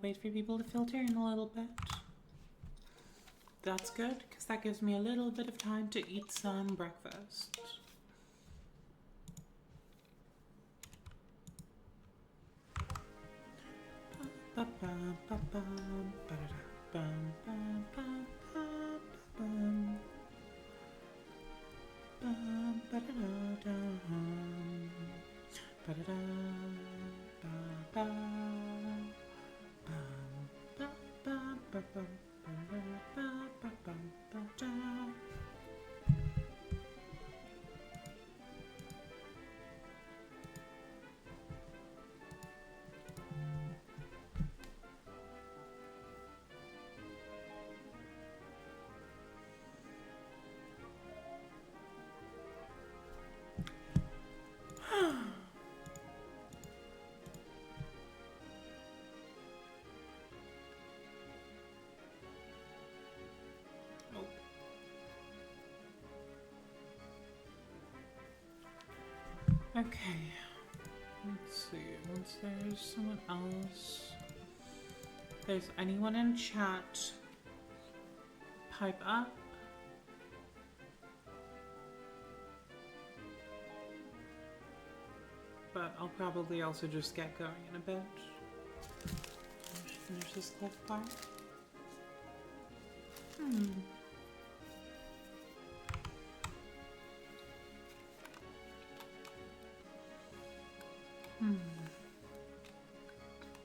wait for people to filter in a little bit. That's good, because that gives me a little bit of time to eat some breakfast. Okay, let's see, once there's someone else, if there's anyone in chat, pipe up. But I'll probably also just get going in a bit. Just finish this cliff part.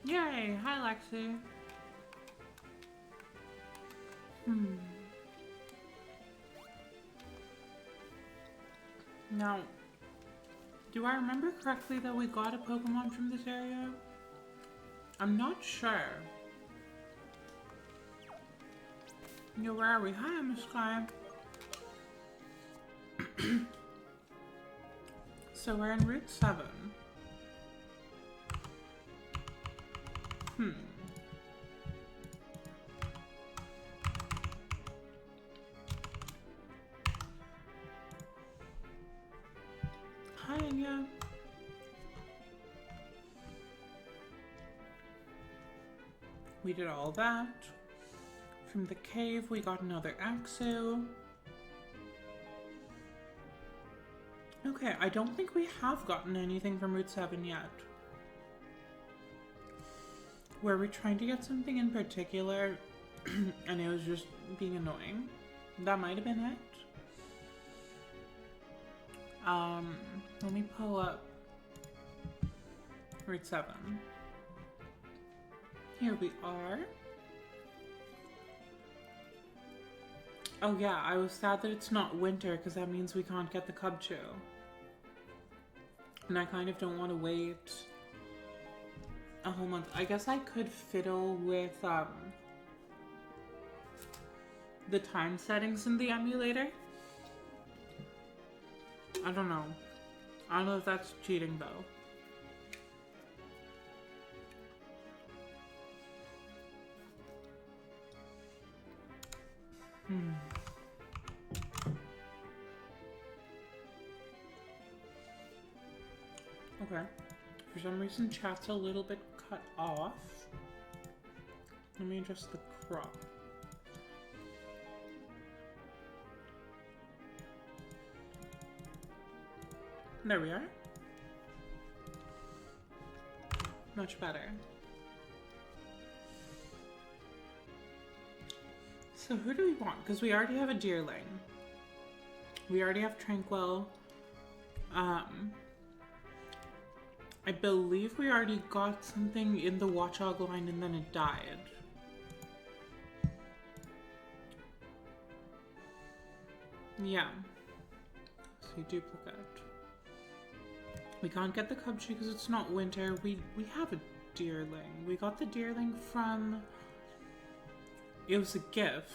Yay! Hi, Lexi. Now, do I remember correctly that we got a Pokemon from this area? I'm not sure. Yo, where are we? Hi, Miss Sky. So we're in Route 7. Hi, Anya. We did all that. From the cave, we got another Axu. Okay, I don't think we have gotten anything from Route 7 yet. Were we trying to get something in particular and it was just being annoying? That might have been it. Let me pull up Route 7. Here we are. Oh yeah, I was sad that it's not winter because that means we can't get the Cubchoo. And I kind of don't want to wait a whole month. I guess I could fiddle with the time settings in the emulator. I don't know. I don't know if that's cheating though. Okay. For some reason, chat's a little bit cut off. Let me adjust the crop. There we are. Much better. So who do we want? Because we already have a Deerling. We already have Tranquil. I believe we already got something in the Watchog line and then it died. Yeah. See, duplicate. We can't get the Cubchoo because it's not winter. We have a Deerling. We got the Deerling from... It was a gift.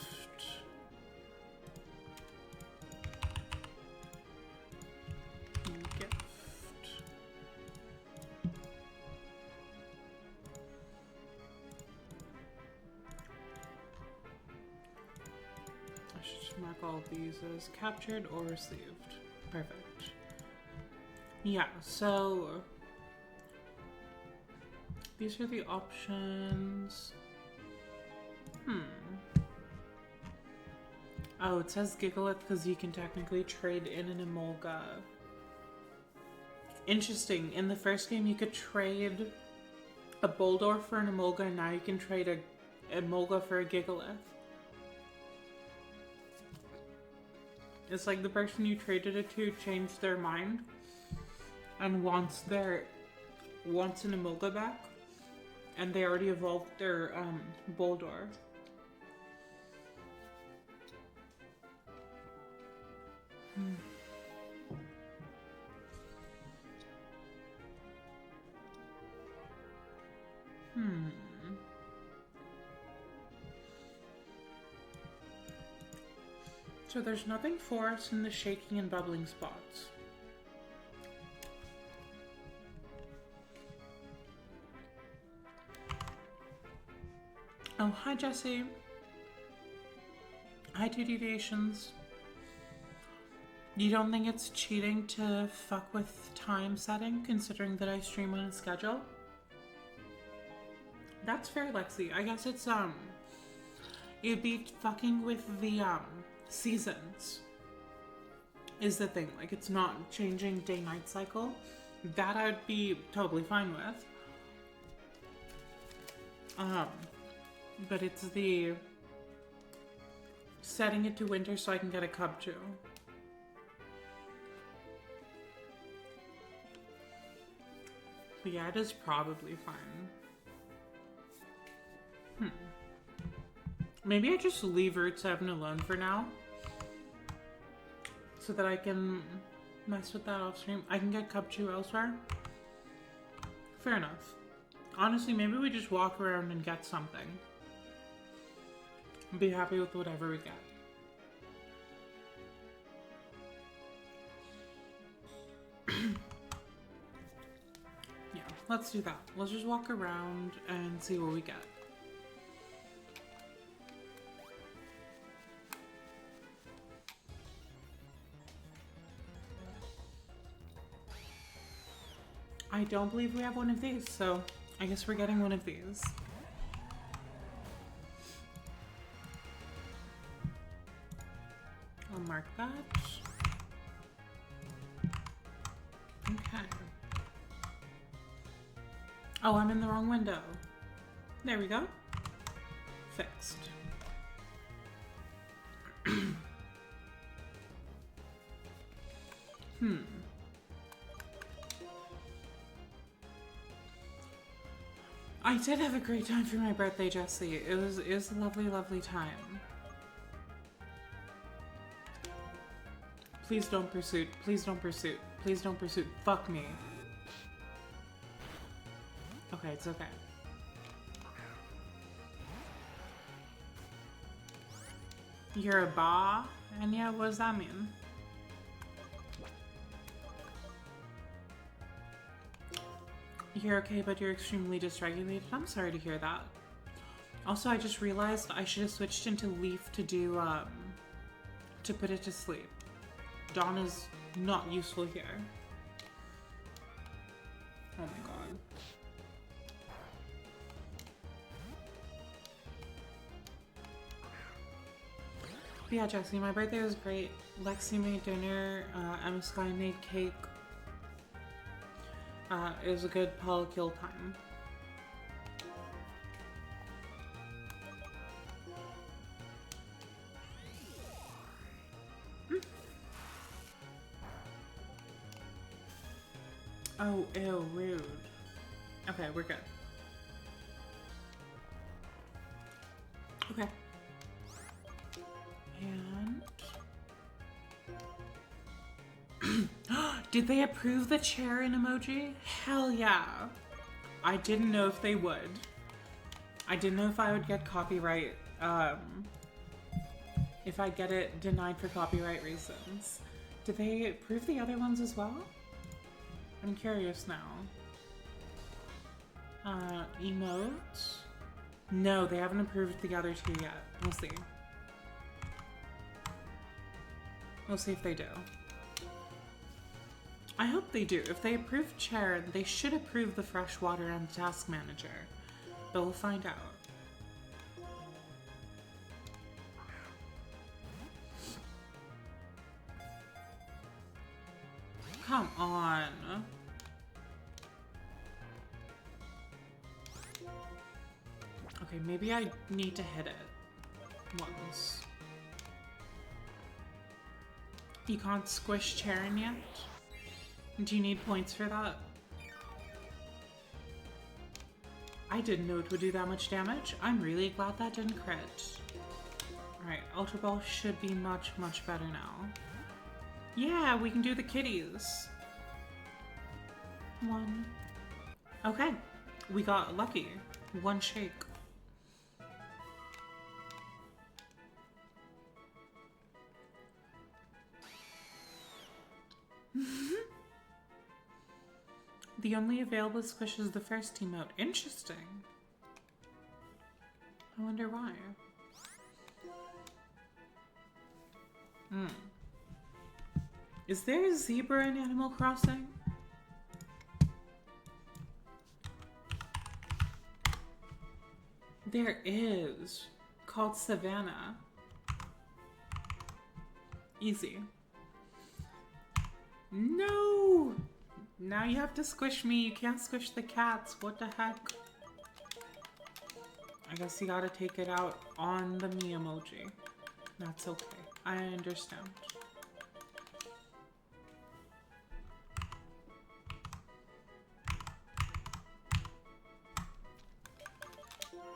I should just mark all these as captured or received. Perfect. Yeah, so These are the options. Oh, it says Gigalith because you can technically trade in an Emolga. Interesting. In the first game, you could trade a Boldor for an Emolga, and now you can trade a Emolga for a Gigalith. It's like the person you traded it to changed their mind and wants an Emolga back, and they already evolved their Boldor. So there's nothing for us in the shaking and bubbling spots. Oh, hi Jesse. Hi 2 Deviations. You don't think it's cheating to fuck with time setting, considering that I stream on a schedule? That's fair, Lexi. I guess it's, it'd be fucking with the, seasons. Is the thing. Like, it's not changing day-night cycle. That I'd be totally fine with. But it's the setting it to winter so I can get a cub too. But yeah, it is probably fine. Maybe I just leave Route 7 alone for now. So that I can mess with that off stream. I can get Cub Chew elsewhere. Fair enough. Honestly, maybe we just walk around and get something. Be happy with whatever we get. Yeah, let's do that. Let's just walk around and see what we get. I don't believe we have one of these, so I guess we're getting one of these. I'll mark that. Okay. Oh, I'm in the wrong window. There we go. Fixed. I did have a great time for my birthday, Jessie. It was a lovely, lovely time. Please don't pursue. Please don't pursue. Please don't pursue. Fuck me. Okay, it's okay. You're a ba? And yeah, what does that mean? You're okay, but you're extremely dysregulated. I'm sorry to hear that. Also, I just realized I should have switched into Leaf to do, to put it to sleep. Dawn is not useful here. Oh my god. But yeah, Jessie, my birthday was great. Lexi made dinner, Emma Sky made cake. It was a good polykill time. Oh, ew, rude. Okay, we're good. Okay. And... Did they approve the Charon emoji? Hell yeah. I didn't know if they would. I didn't know if I would get copyright, if I get it denied for copyright reasons. Did they approve the other ones as well? I'm curious now. Emotes? No, they haven't approved the other two yet. We'll see. We'll see if they do. I hope they do. If they approve chair, they should approve the freshwater and the task manager. But we'll find out. Come on. Okay, maybe I need to hit it once. You can't squish Charon yet? Do you need points for that? I didn't know it would do that much damage. I'm really glad that didn't crit. Alright, Ultra Ball should be much, much better now. Yeah, we can do the kitties. 1. Okay, we got lucky. 1 shake. The only available squish is the first emote. Interesting. I wonder why. Is there a zebra in Animal Crossing? There is. Called Savannah. Easy. No! Now you have to squish me. You can't squish the cats. What the heck? I guess you gotta take it out on the me emoji. That's okay. I understand.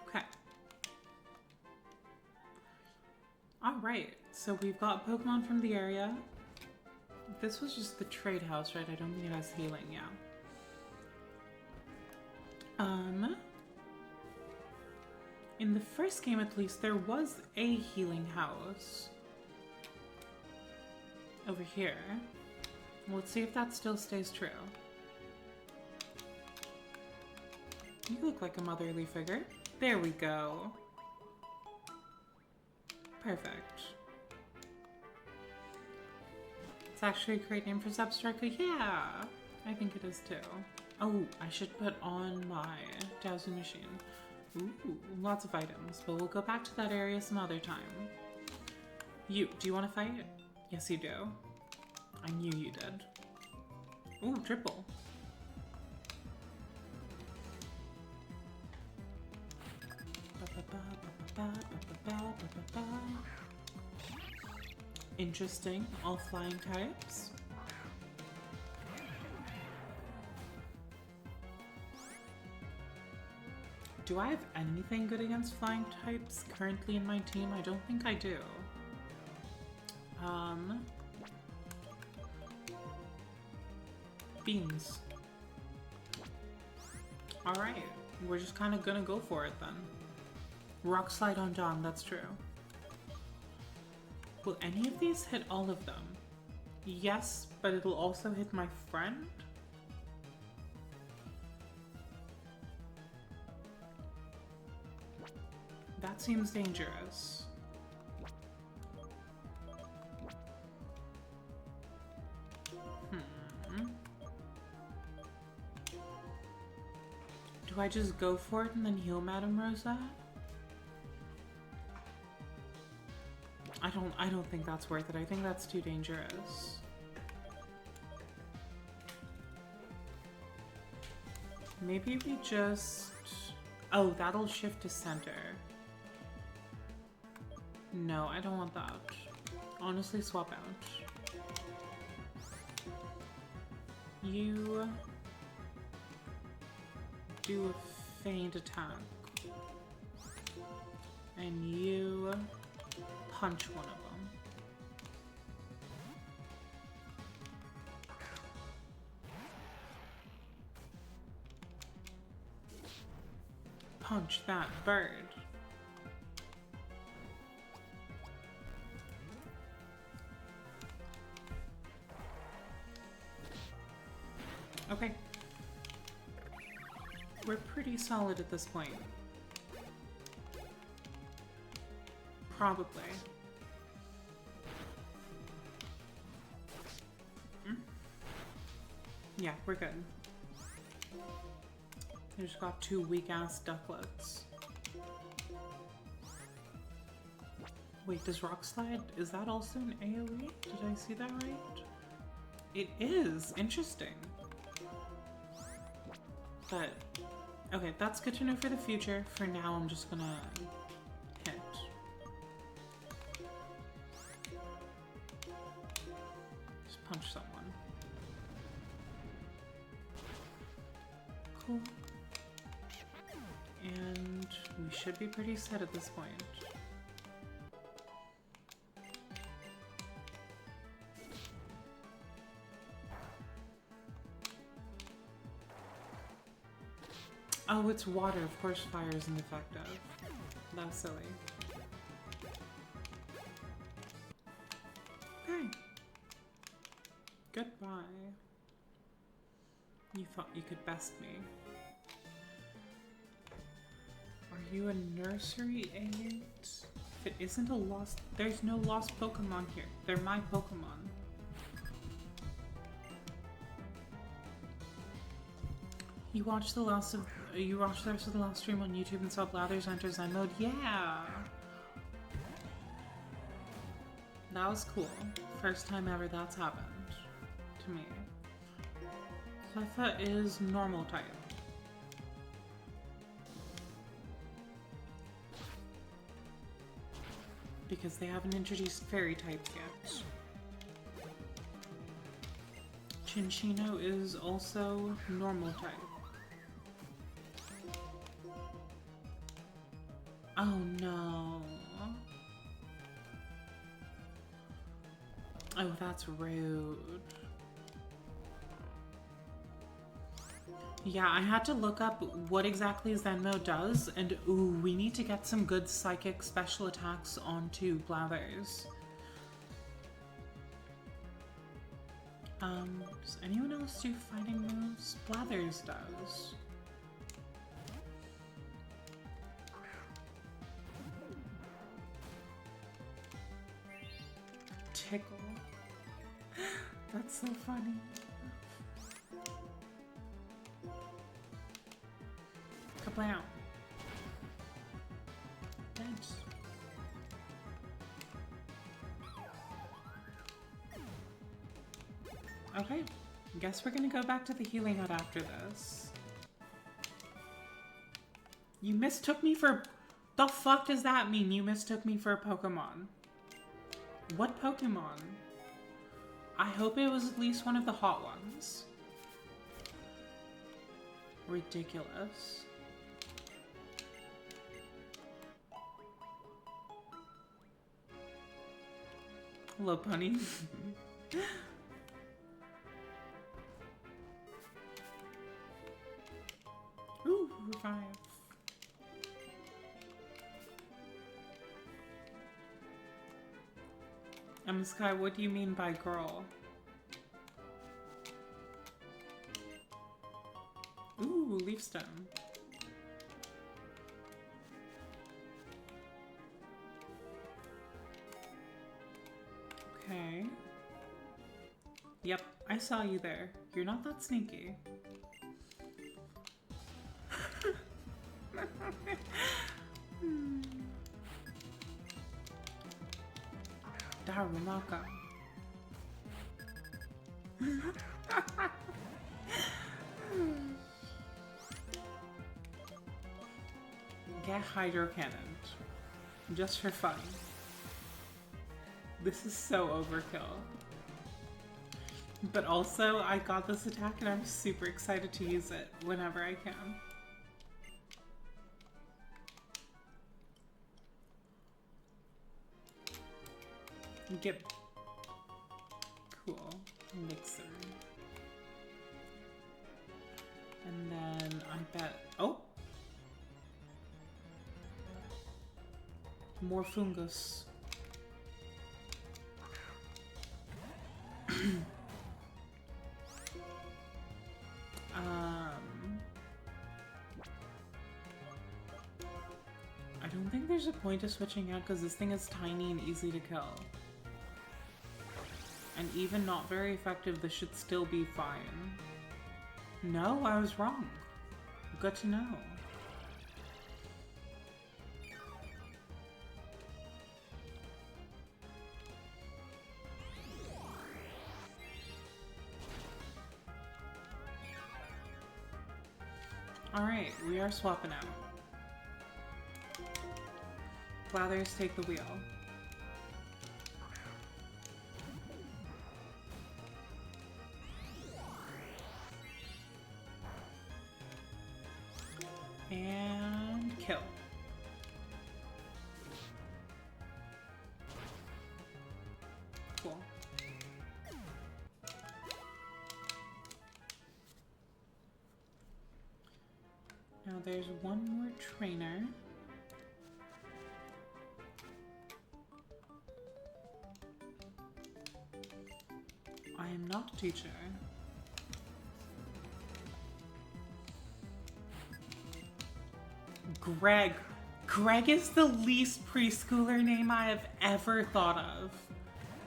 Okay. Alright, so we've got Pokemon from the area. This was just the trade house, right? I don't think it has healing, yeah. In the first game at least, there was a healing house. Over here. Let's see if that still stays true. You look like a motherly figure. There we go. Perfect. It's actually a great name for Substriker. Yeah, I think it is too. Oh, I should put on my Dowsing machine. Ooh, lots of items, but we'll go back to that area some other time. Do you want to fight? Yes, you do. I knew you did. Ooh, triple. Interesting, all flying types. Do I have anything good against flying types currently in my team? I don't think I do. Beans. Alright, we're just kind of gonna go for it then. Rock Slide on Dawn, that's true. Will any of these hit all of them? Yes, but it'll also hit my friend? That seems dangerous. Do I just go for it and then heal Madame Rosa? I don't think that's worth it. I think that's too dangerous. Maybe we just... Oh, that'll shift to center. No, I don't want that. Honestly, swap out. You do a feint attack. And you punch one of them. Punch that bird. Okay. We're pretty solid at this point. Probably. Yeah, we're good. I just got 2 weak-ass ducklets. Wait, does Rock Slide, is that also an AoE? Did I see that right? It is! Interesting. But, okay, that's good to know for the future. For now, I'm just gonna hit. Just punch someone. Cool. And we should be pretty set at this point. Oh, it's water. Of course fire isn't effective. That's silly. Okay. Goodbye. You thought you could best me. Are you a nursery aid? If it isn't a lost... There's no lost Pokemon here. They're my Pokemon. You watched the rest of the last stream on YouTube and saw Blathers enter Zen mode? Yeah! That was cool. First time ever that's happened. To me. Cleffa is normal type. Because they haven't introduced fairy types yet. Chinchino is also normal type. Oh no. Oh, that's rude. Yeah, I had to look up what exactly Zenmo does, and ooh, we need to get some good psychic special attacks onto Blathers. Does anyone else do fighting moves? Blathers does. Tickle. That's so funny. Kablam. Thanks. Okay, guess we're gonna go back to the healing hut after this. You mistook me for... The fuck does that mean? You mistook me for a Pokemon. What Pokemon? I hope it was at least one of the hot ones. Ridiculous. Hello, Punny. Ooh, revive. Sky, what do you mean by girl? Ooh, leaf stone. Okay. Yep, I saw you there. You're not that sneaky. Darumaka. Get hydro cannoned. Just for fun. This is so overkill. But also, I got this attack and I'm super excited to use it whenever I can. Get... Cool. Mixer. And then I bet... Oh! More fungus. I don't think there's a point of switching out because this thing is tiny and easy to kill. And even not very effective, this should still be fine. No, I was wrong. Good to know. Alright, we are swapping out. Blathers, take the wheel. And kill. Cool. Now there's one more trainer. I am not a teacher. Greg. Greg is the least preschooler name I have ever thought of.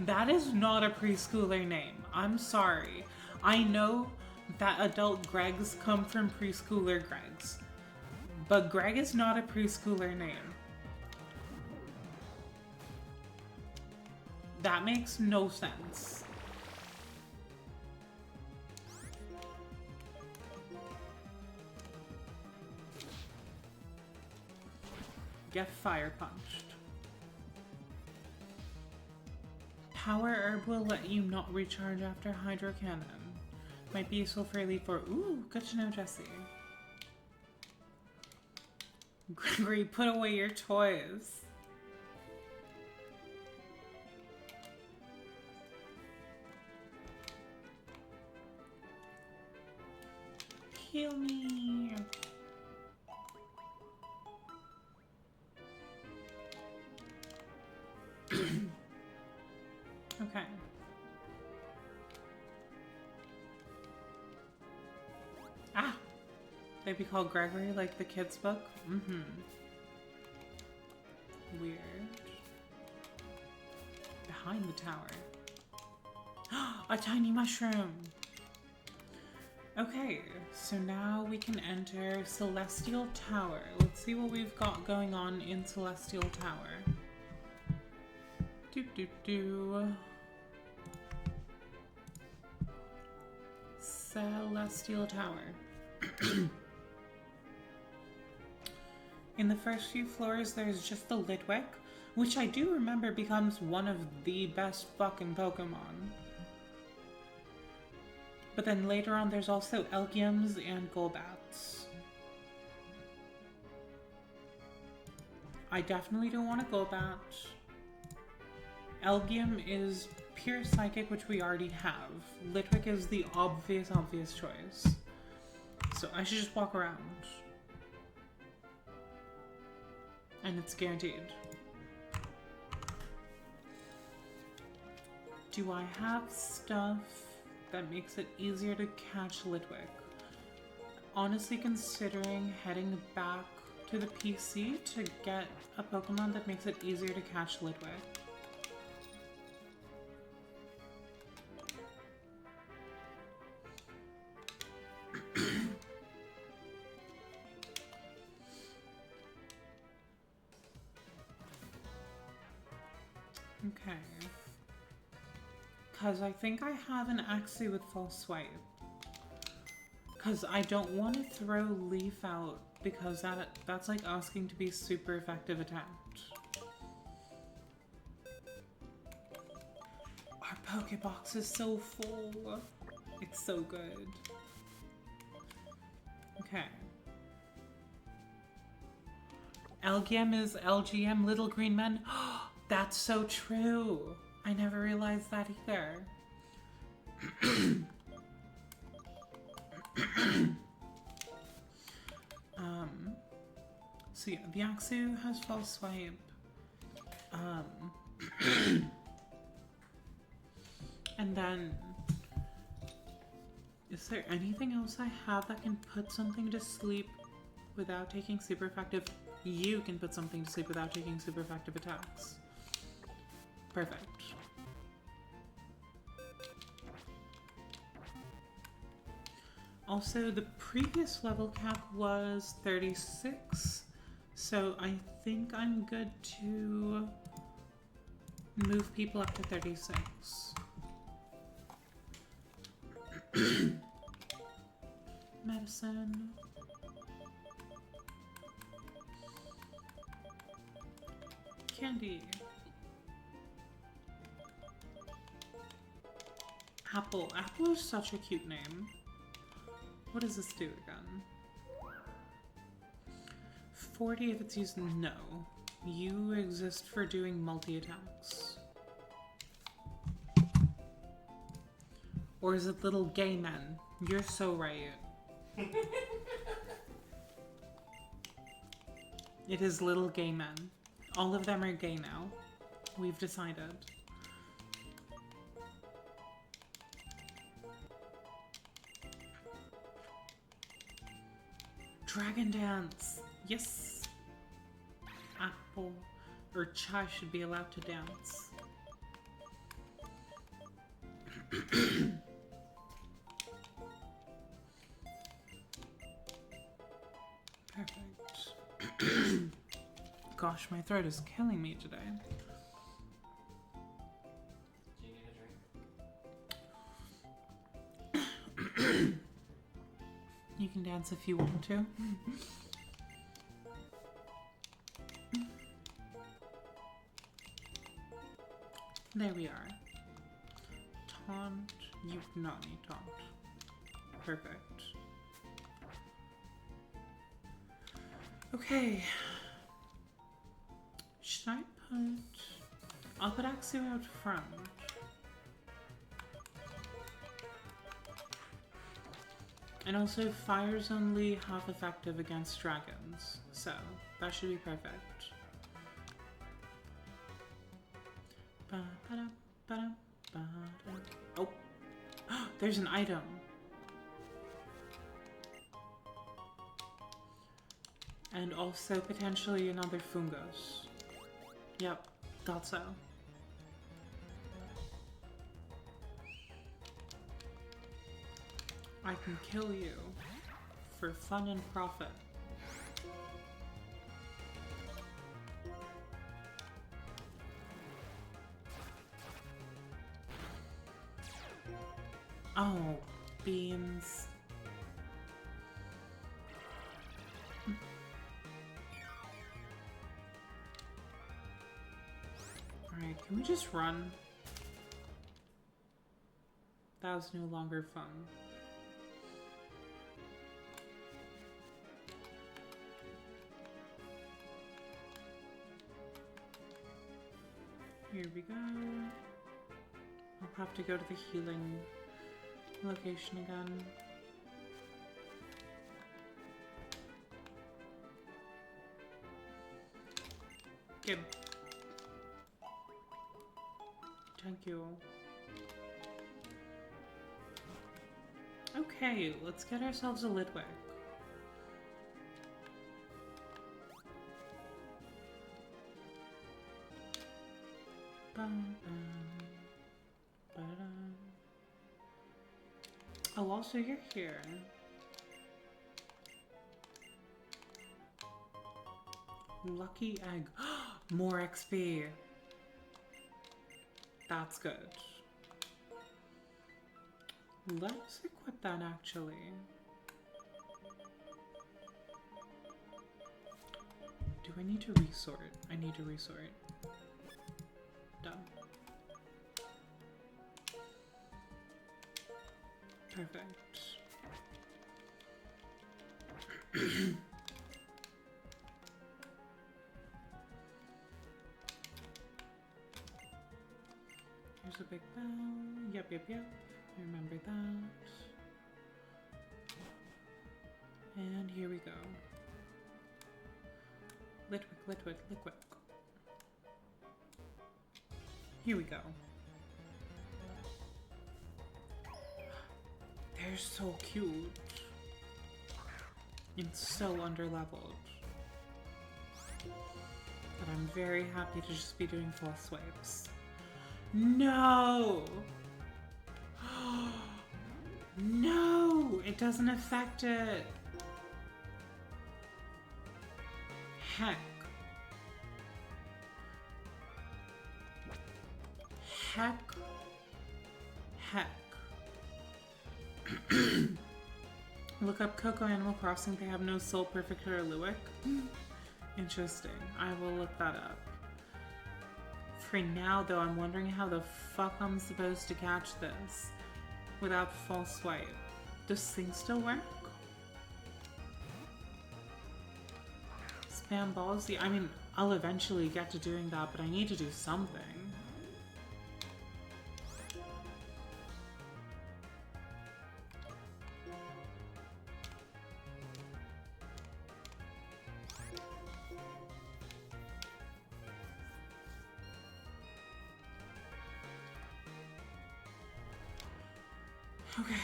That is not a preschooler name. I'm sorry. I know that adult Gregs come from preschooler Gregs. But Greg is not a preschooler name. That makes no sense. Get fire punched. Power herb will let you not recharge after hydro cannon. Might be useful for Elite Four. Ooh, good to know, Jesse. Gregory, put away your toys. Heal me. Okay. Ah! They'd be called Gregory, like the kids' book? Mm-hmm. Weird. Behind the tower. A tiny mushroom! Okay, so now we can enter Celestial Tower. Let's see what we've got going on in Celestial Tower. Do. Celestial Tower. In the first few floors, there's just the Litwick, which I do remember becomes one of the best fucking Pokemon. But then later on, there's also Elgiums and Golbats. I definitely don't want a Golbat. Elgium is pure Psychic, which we already have. Litwick is the obvious choice. So I should just walk around. And it's guaranteed. Do I have stuff that makes it easier to catch Litwick? Honestly, considering heading back to the PC to get a Pokemon that makes it easier to catch Litwick. Okay. Because I think I have an Axie with False Swipe. Because I don't want to throw Leaf out because that's like asking to be super effective attacked. Our Pokebox is so full. It's so good. Okay. Elgium is LGM, Little Green Men. That's so true. I never realized that either. So yeah, the Axu has False Swipe. And then, is there anything else I have that can put something to sleep without taking super effective? You can put something to sleep without taking super effective attacks. Perfect. Also, the previous level cap was 36, so I think I'm good to move people up to 36. Medicine. Candy. Apple. Apple is such a cute name. What does this do again? 40 if it's used. No. You exist for doing multi-attacks. Or is it little gay men? You're so right. It is little gay men. All of them are gay now. We've decided. Dragon dance. Yes. Apple or Chai should be allowed to dance. Perfect. Gosh, my throat is killing me today. Do you need a drink? You can dance if you want to. There we are. Taunt. You do not need taunt. Perfect. Okay. Should I put... I'll put Axu out front. And also, fire's only half effective against dragons, so that should be perfect. Oh! There's an item! And also potentially another Fungos. Yep, thought so. I can kill you for fun and profit. Oh, beans. Alright, can we just run? That was no longer fun. Here we go. I'll have to go to the healing location again. Gib. Thank you. Okay, let's get ourselves a Litwick. Oh, also you're here. Lucky egg. More XP. That's good. Let's equip that actually. Do I need to resort? I need to resort. Done. Perfect. Here's a big bell. Yep. I remember that. And here we go. Litwick. Here we go. They're so cute. And so underleveled. But I'm very happy to just be doing full swipes. No! No! It doesn't affect it. Heck. Heck. Heck. Look up Coco Animal Crossing. They have no Soul Perfect or Luick. Interesting. I will look that up. For now, though, I'm wondering how the fuck I'm supposed to catch this without false swipe. Does thing still work? Spam balls? Yeah, I mean, I'll eventually get to doing that, but I need to do something. Okay.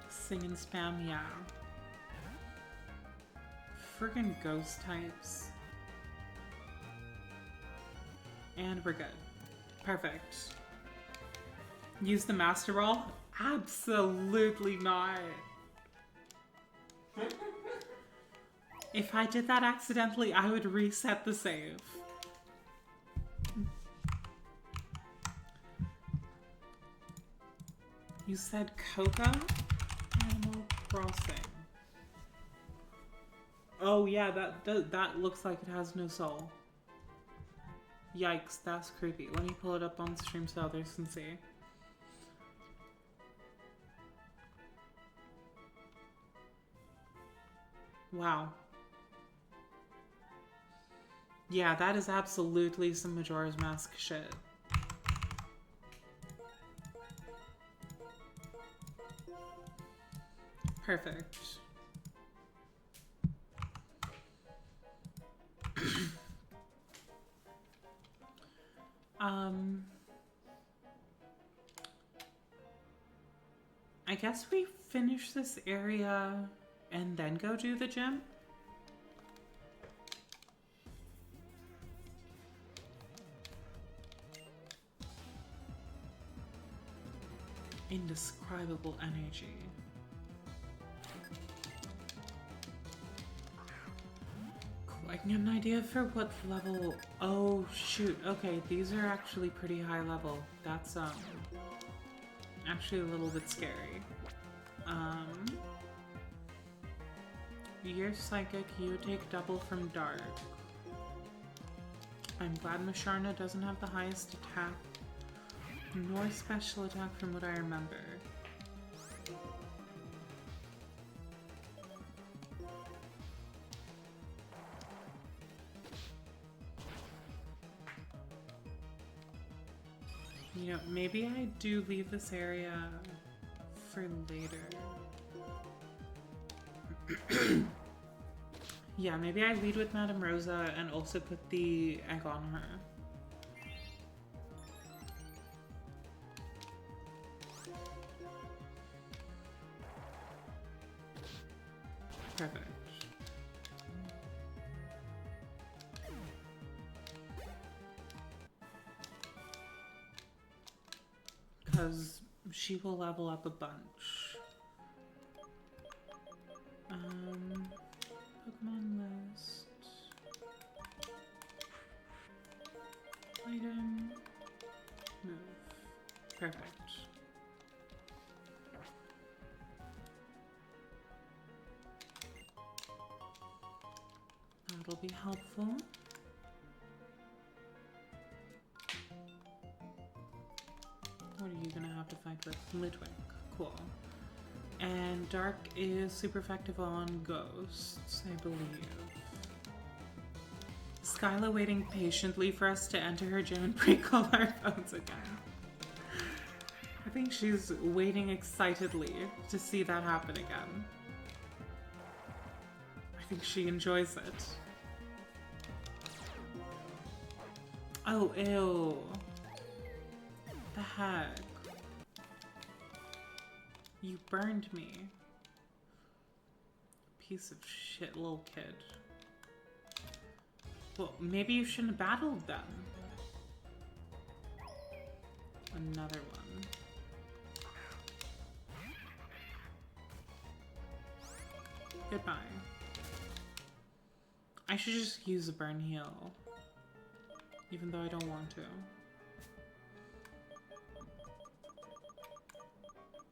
Sing and spam, yeah. Friggin' ghost types. And we're good. Perfect. Use the master roll? Absolutely not. If I did that accidentally, I would reset the save. You said Coco? Animal Crossing. Oh yeah, that looks like it has no soul. Yikes, that's creepy. Let me pull it up on stream so others can see. Wow. Yeah, that is absolutely some Majora's Mask shit. Perfect. I guess we finish this area and then go do the gym. Indescribable energy. Cool, I can get an idea for what level. Oh shoot, okay, these are actually pretty high level. That's actually a little bit scary. You're psychic, you take double from dark. I'm glad Masharna doesn't have the highest attack nor special attack from what I remember. You know, maybe I do leave this area for later. Yeah, maybe I lead with Madame Rosa and also put the egg on her. Perfect. Because she will level up a bunch. Pokemon list. Item. Move. Perfect. That'll be helpful. What are you gonna have to fight with? Litwick. Cool. And Dark is super effective on ghosts, I believe. Skyla waiting patiently for us to enter her gym and pre-call our phones again. I think she's waiting excitedly to see that happen again. I think she enjoys it. Oh, ew. The heck? You burned me. piece of shit little kid. Well, maybe you shouldn't have battled them. Another one. Goodbye. I should just use a burn heal. Even though I don't want to.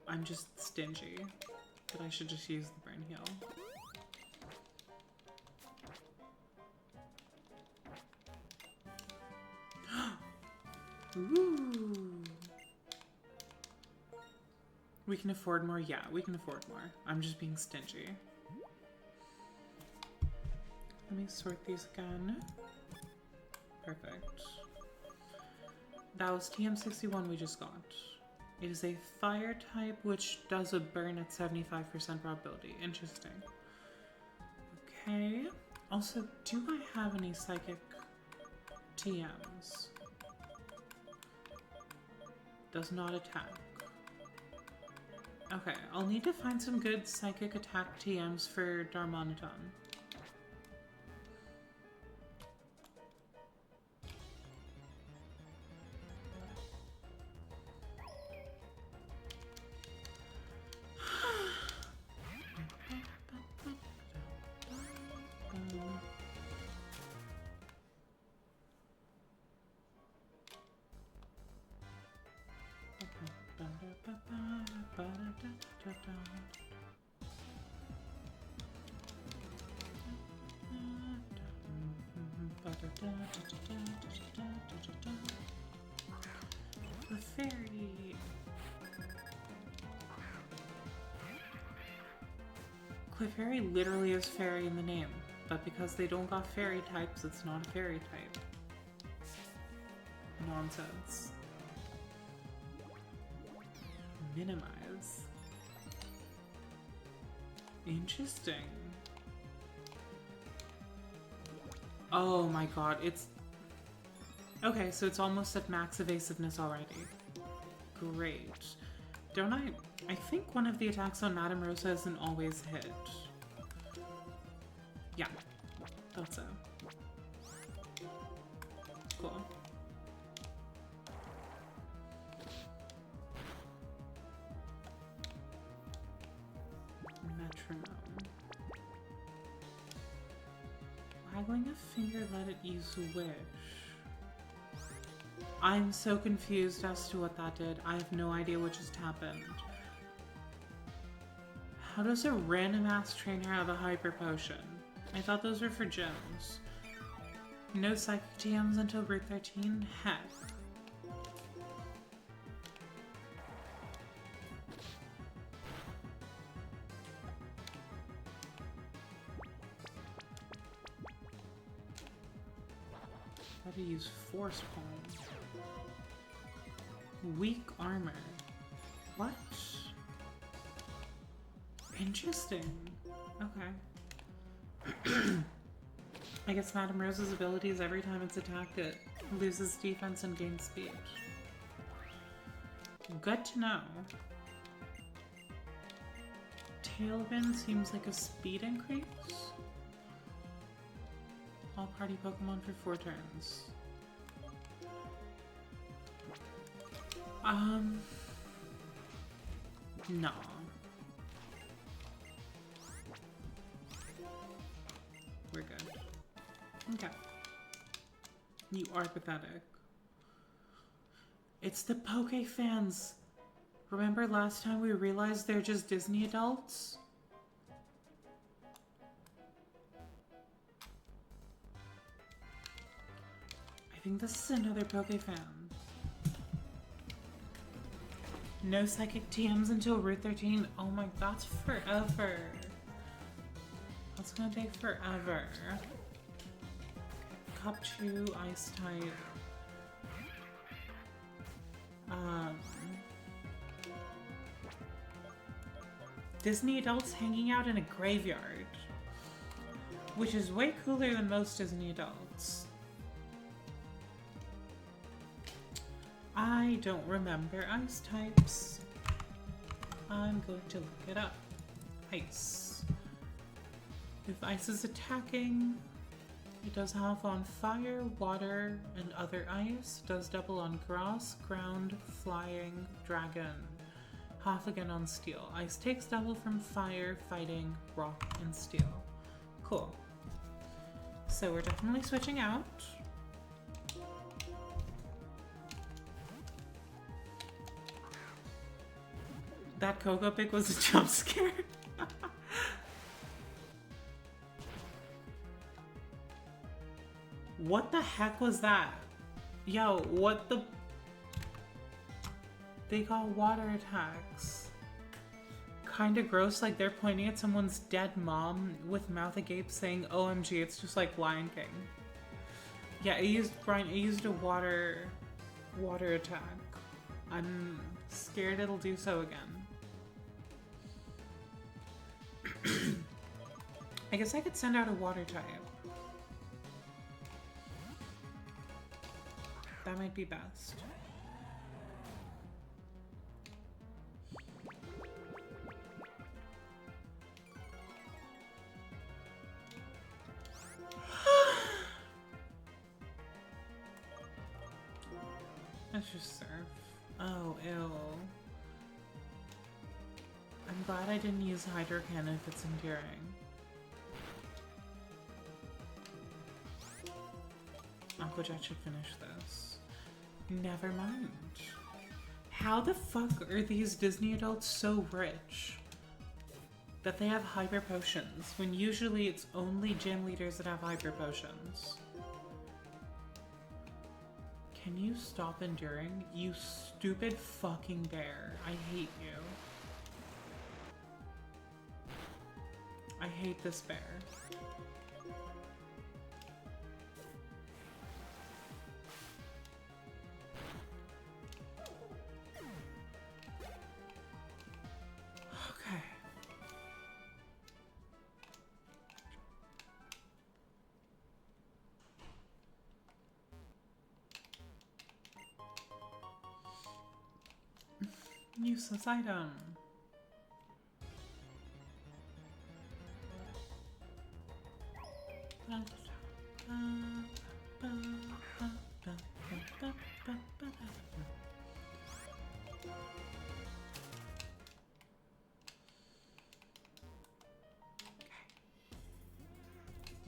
I'm just stingy. But I should just use the burn heal. Ooh. We can afford more? Yeah, we can afford more. I'm just being stingy. Let me sort these again. Perfect. That was TM61 we just got. It is a fire type which does a burn at 75% probability. Interesting. Okay. Also, do I have any psychic TMs? Does not attack. Okay, I'll need to find some good psychic attack TMs for Darmanitan. The fairy. Clefairy literally is fairy in the name, but because they don't got fairy types, it's not a fairy type. Nonsense. Minimize. Interesting. Oh my god, it's... Okay, so it's almost at max evasiveness already. Great. Don't I... I think one of the attacks on Madame Rosa isn't always hit. Yeah, thought so. Cool. Metronome. Waggling a finger, let it use wish. I'm so confused as to what that did. I have no idea what just happened. How does a random ass trainer have a hyper potion? I thought those were for gems. No psychic TMs until Route 13? Heck. How to use Force Palm. Weak armor. What? Interesting. Okay. I guess Madame Rose's ability is every time it's attacked, it loses defense and gains speed. Good to know. Tailwind seems like a speed increase. All party Pokemon for 4 turns. No. We're good. Okay. You are pathetic. It's the Poke fans. Remember last time we realized they're just Disney adults? I think this is another Poke fan. No psychic TMs until Route 13. Oh my, that's forever. That's gonna take forever. Cup Chew, Ice type. Disney adults hanging out in a graveyard. Which is way cooler than most Disney adults. I don't remember ice types. I'm going to look it up. Ice. If ice is attacking, it does half on fire, water, and other ice. It does double on grass, ground, flying, dragon. Half again on steel. Ice takes double from fire, fighting, rock, and steel. Cool. So we're definitely switching out. That Cocoa Pig was a jump scare. What the heck was that? Yo, what the... They got water attacks. Kinda gross, like they're pointing at someone's dead mom with mouth agape saying, OMG, it's just like Lion King. Yeah, it used a water attack. I'm scared it'll do so again. I guess I could send out a water type. That might be best. Let's just surf. Oh, ew. I'm glad I didn't use Hydro Cannon if it's enduring. Aquajet should finish this. Never mind. How the fuck are these Disney adults so rich that they have hyper potions when usually it's only gym leaders that have hyper potions? Can you stop enduring? You stupid fucking bear. I hate you. I hate this bear. Okay. Useless item.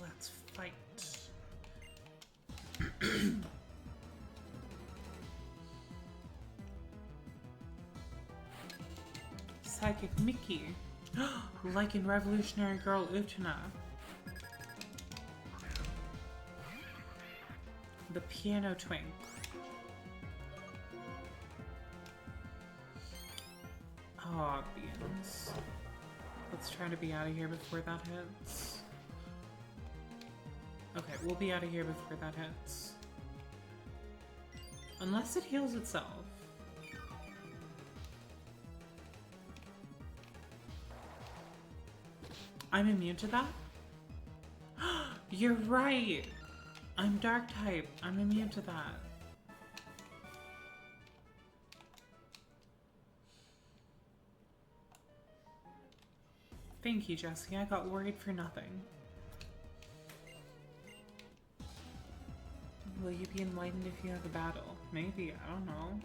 Let's fight. Psychic Mickey. Like in Revolutionary Girl Utena. The Piano Twink. Aw, beans. Let's try to be out of here before that hits. Okay, we'll be out of here before that hits. Unless it heals itself. I'm immune to that? You're right! I'm dark type. I'm immune to that. Thank you, Jessie. I got worried for nothing. Will you be enlightened if you have a battle? Maybe. I don't know.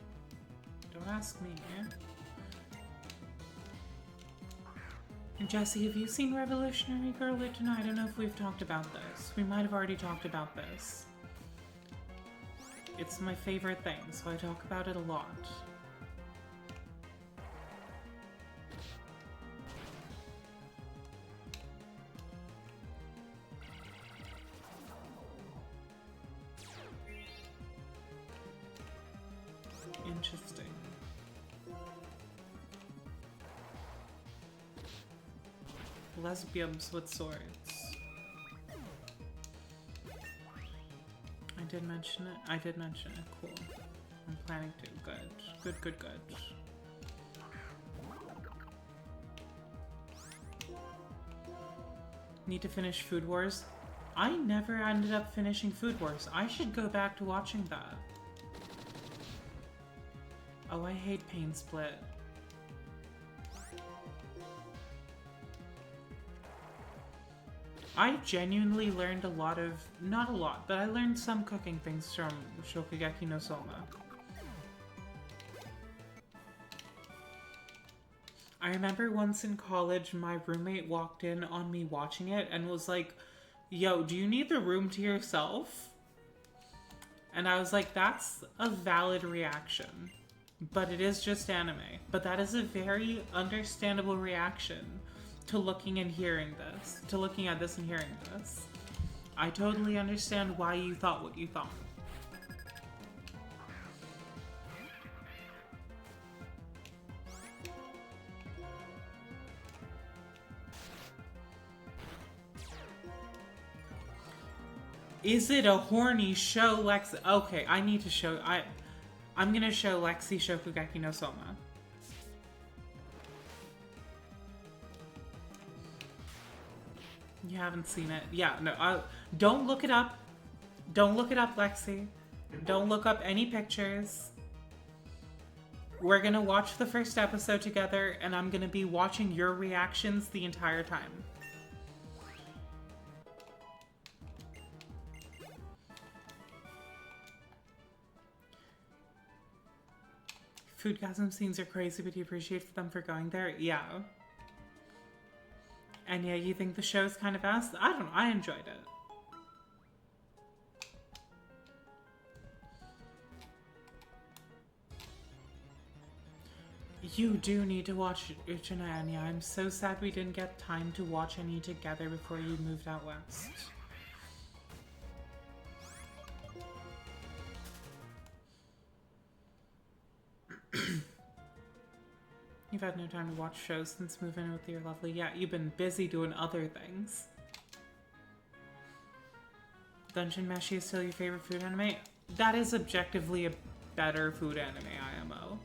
Don't ask me. Jessie, have you seen Revolutionary Girl Utena? I don't know if we've talked about this. We might have already talked about this. It's my favorite thing, so I talk about it a lot. Interesting. Lesbians with swords. I did mention it. I did mention it. Cool. I'm planning to. Good. Good, good, good. Need to finish Food Wars. I never ended up finishing Food Wars. I should go back to watching that. Oh, I hate Pain Split. I genuinely learned a lot of, not a lot, but I learned some cooking things from Shokugeki no Soma. I remember once in college, my roommate walked in on me watching it and was like, yo, do you need the room to yourself? And I was like, that's a valid reaction. But it is just anime. But that is a very understandable reaction to looking and hearing this. To looking at this and hearing this. I totally understand why you thought what you thought. Is it a horny show, Lex? Okay, I need to show... I'm gonna show Lexi Shokugeki no Soma. You haven't seen it? Yeah, no, don't look it up. Don't look it up, Lexi. Don't look up any pictures. We're gonna watch the first episode together, and I'm gonna be watching your reactions the entire time. Foodgasm scenes are crazy, but you appreciate them for going there? Yeah. And yeah, you think the show's kind of ass? I don't know, I enjoyed it. You do need to watch Uchina, and yeah, I'm so sad we didn't get time to watch any together before you moved out west. You've had no time to watch shows since moving in with your lovely... Yeah, you've been busy doing other things. Dungeon Meshi is still your favorite food anime? That is objectively a better food anime, IMO.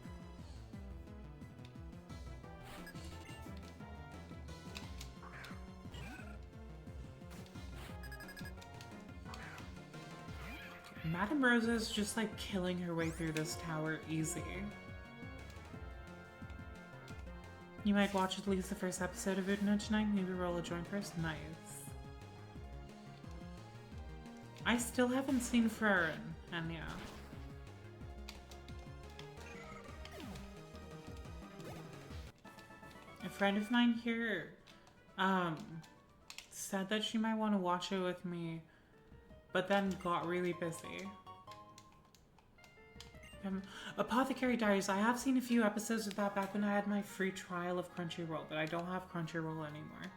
Madame Rosa's just like killing her way through this tower easy. You might watch at least the first episode of Utena tonight, maybe roll a joint first. Nice. I still haven't seen Furin, and yeah. A friend of mine here, said that she might want to watch it with me, but then got really busy. Apothecary Diaries. I have seen a few episodes of that back when I had my free trial of Crunchyroll, but I don't have Crunchyroll anymore.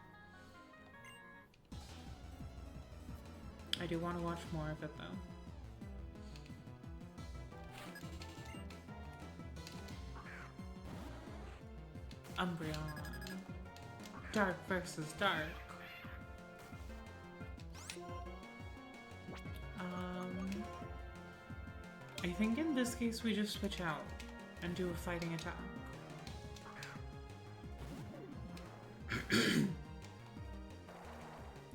I do want to watch more of it though. Umbreon. Dark versus dark. I think in this case we just switch out and do a fighting attack.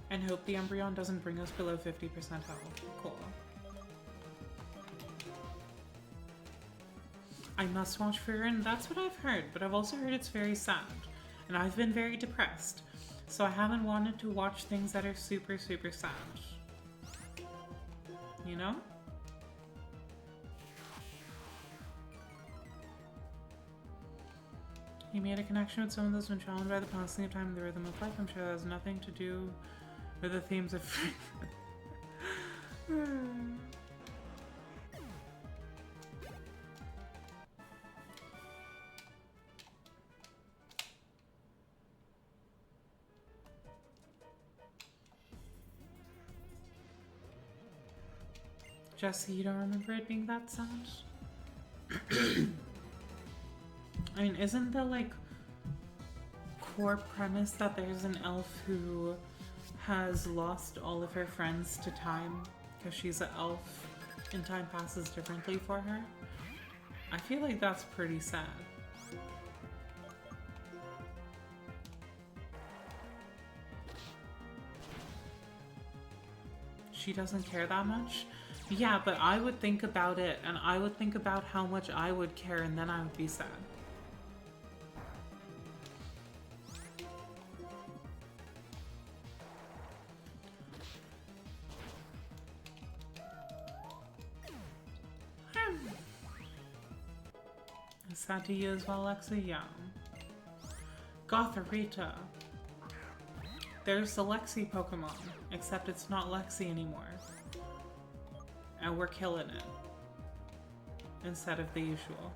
And hope the Umbreon doesn't bring us below 50% health. Cool. I must watch Furin, that's what I've heard, but I've also heard it's very sad. And I've been very depressed. So I haven't wanted to watch things that are super, super sad. You know? He made a connection with someone that's been challenged by the passing of time and the rhythm of life. I'm sure that has nothing to do with the themes of Jesse, you don't remember it being that sad? I mean, isn't the, like, core premise that there's an elf who has lost all of her friends to time because she's an elf and time passes differently for her? I feel like that's pretty sad. She doesn't care that much? Yeah, but I would think about it, and I would think about how much I would care, and then I would be sad. Sad to you as well, Lexi? Yeah. Gotharita. There's the Lexi Pokemon, except it's not Lexi anymore. And we're killing it. Instead of the usual.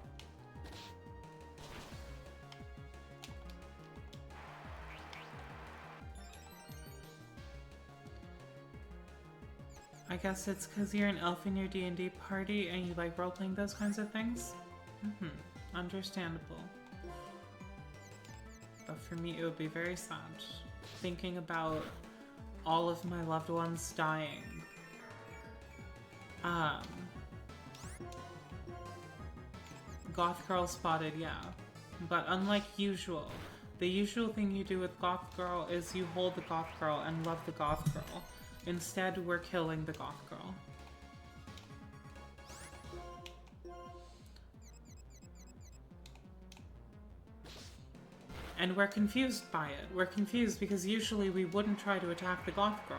I guess it's because you're an elf in your D&D party and you like role-playing those kinds of things? Understandable. But for me, it would be very sad. Thinking about all of my loved ones dying. Goth Girl spotted, yeah. But unlike usual, the usual thing you do with Goth Girl is you hold the Goth Girl and love the Goth Girl. Instead, we're killing the Goth Girl. And we're confused by it. We're confused because usually we wouldn't try to attack the Goth Girl.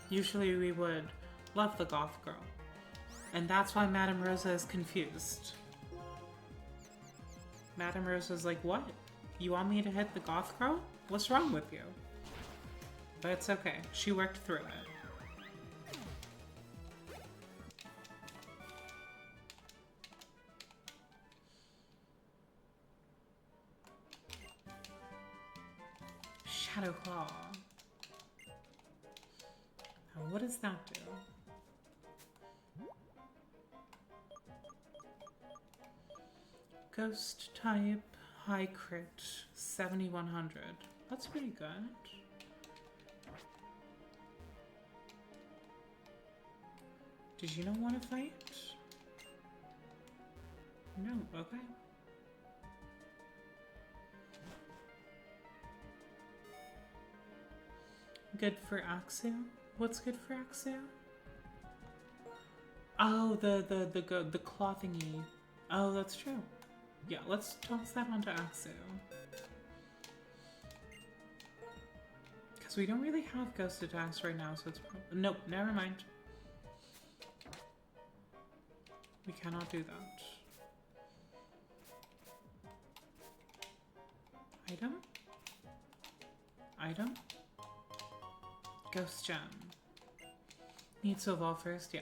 Usually we would love the Goth Girl. And that's why Madame Rosa is confused. Madame Rosa's like, what? You want me to hit the Goth Girl? What's wrong with you? But it's okay. She worked through it. Shadow Claw. Now, what does that do? Ghost type, high crit, 7100. That's pretty good. Did you not want to fight? No, okay. Good for Axu? What's good for Axu? Oh, the claw thingy. Oh, that's true. Yeah, let's toss that onto Axu. Because we don't really have ghost attacks right now, so it's... Nope, never mind. We cannot do that. Item? Item? Ghost gem. Needs to evolve first, yeah.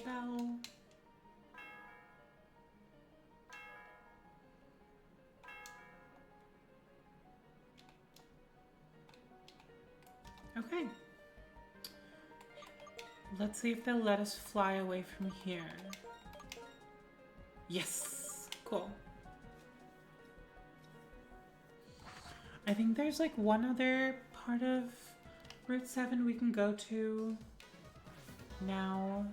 Bell. Okay. Let's see if they'll let us fly away from here. Yes! Cool. I think there's like one other part of Route 7 we can go to now.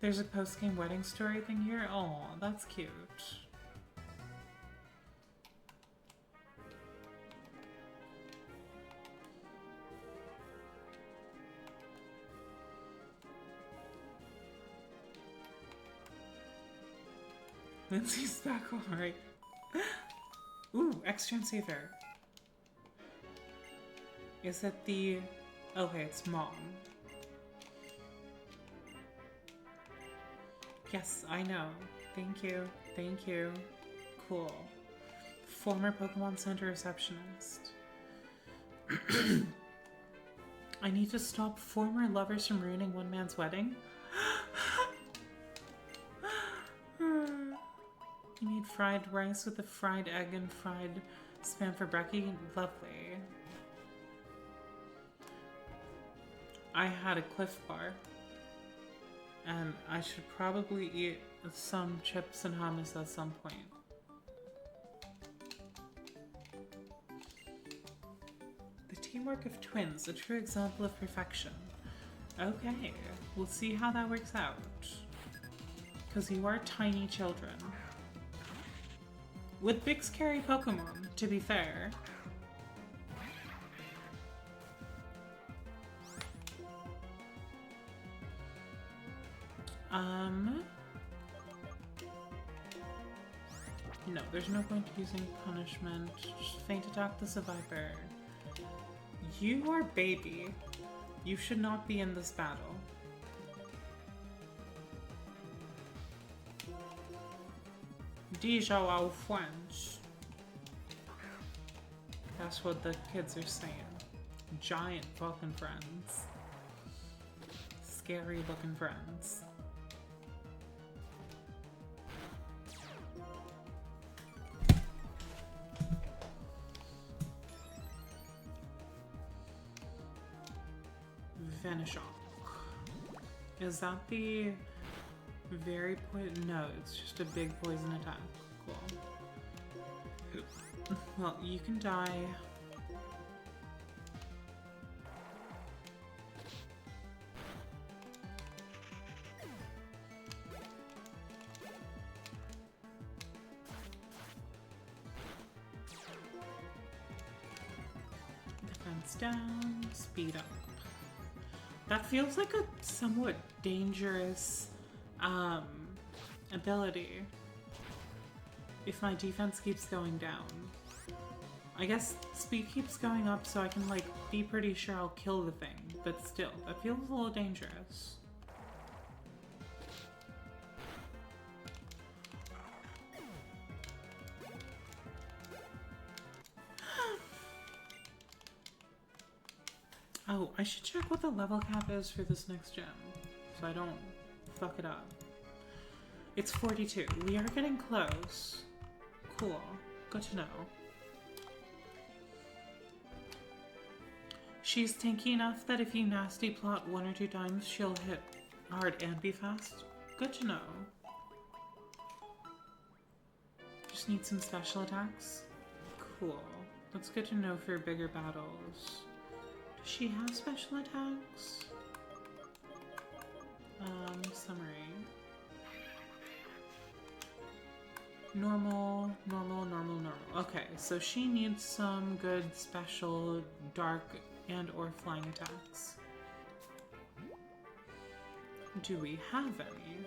There's a post-game wedding story thing here. Oh, that's cute. Lindsay's back, alright. Ooh, extra saver. Is it the... Okay, it's mom. Yes, I know. Thank you. Thank you. Cool. Former Pokemon Center receptionist. I need to stop former lovers from ruining one man's wedding. You need fried rice with a fried egg and fried spam for brekkie. Lovely. I had a Cliff Bar. And I should probably eat some chips and hummus at some point. The teamwork of twins, a true example of perfection. Okay, we'll see how that works out. Because you are tiny children. With big scary Pokemon, to be fair. No, there's no point using punishment. Just faint attack the survivor. You are baby. You should not be in this battle. These are our friends. That's what the kids are saying. Giant fucking friends. Scary looking friends. Vanish off. Is that the very poison? No, it's just a big poison attack. Cool. Well, you can die. Defense down, speed up. That feels like a somewhat dangerous ability. If my defense keeps going down. I guess speed keeps going up so I can like be pretty sure I'll kill the thing, but still, that feels a little dangerous. Oh, I should check what the level cap is for this next gym, so I don't fuck it up. It's 42. We are getting close. Cool. Good to know. She's tanky enough that if you nasty plot 1 or 2 times, she'll hit hard and be fast. Good to know. Just need some special attacks. Cool. That's good to know for bigger battles. Does she have special attacks? Summary. Normal, normal, normal, normal. Okay, so she needs some good special dark and or flying attacks. Do we have any?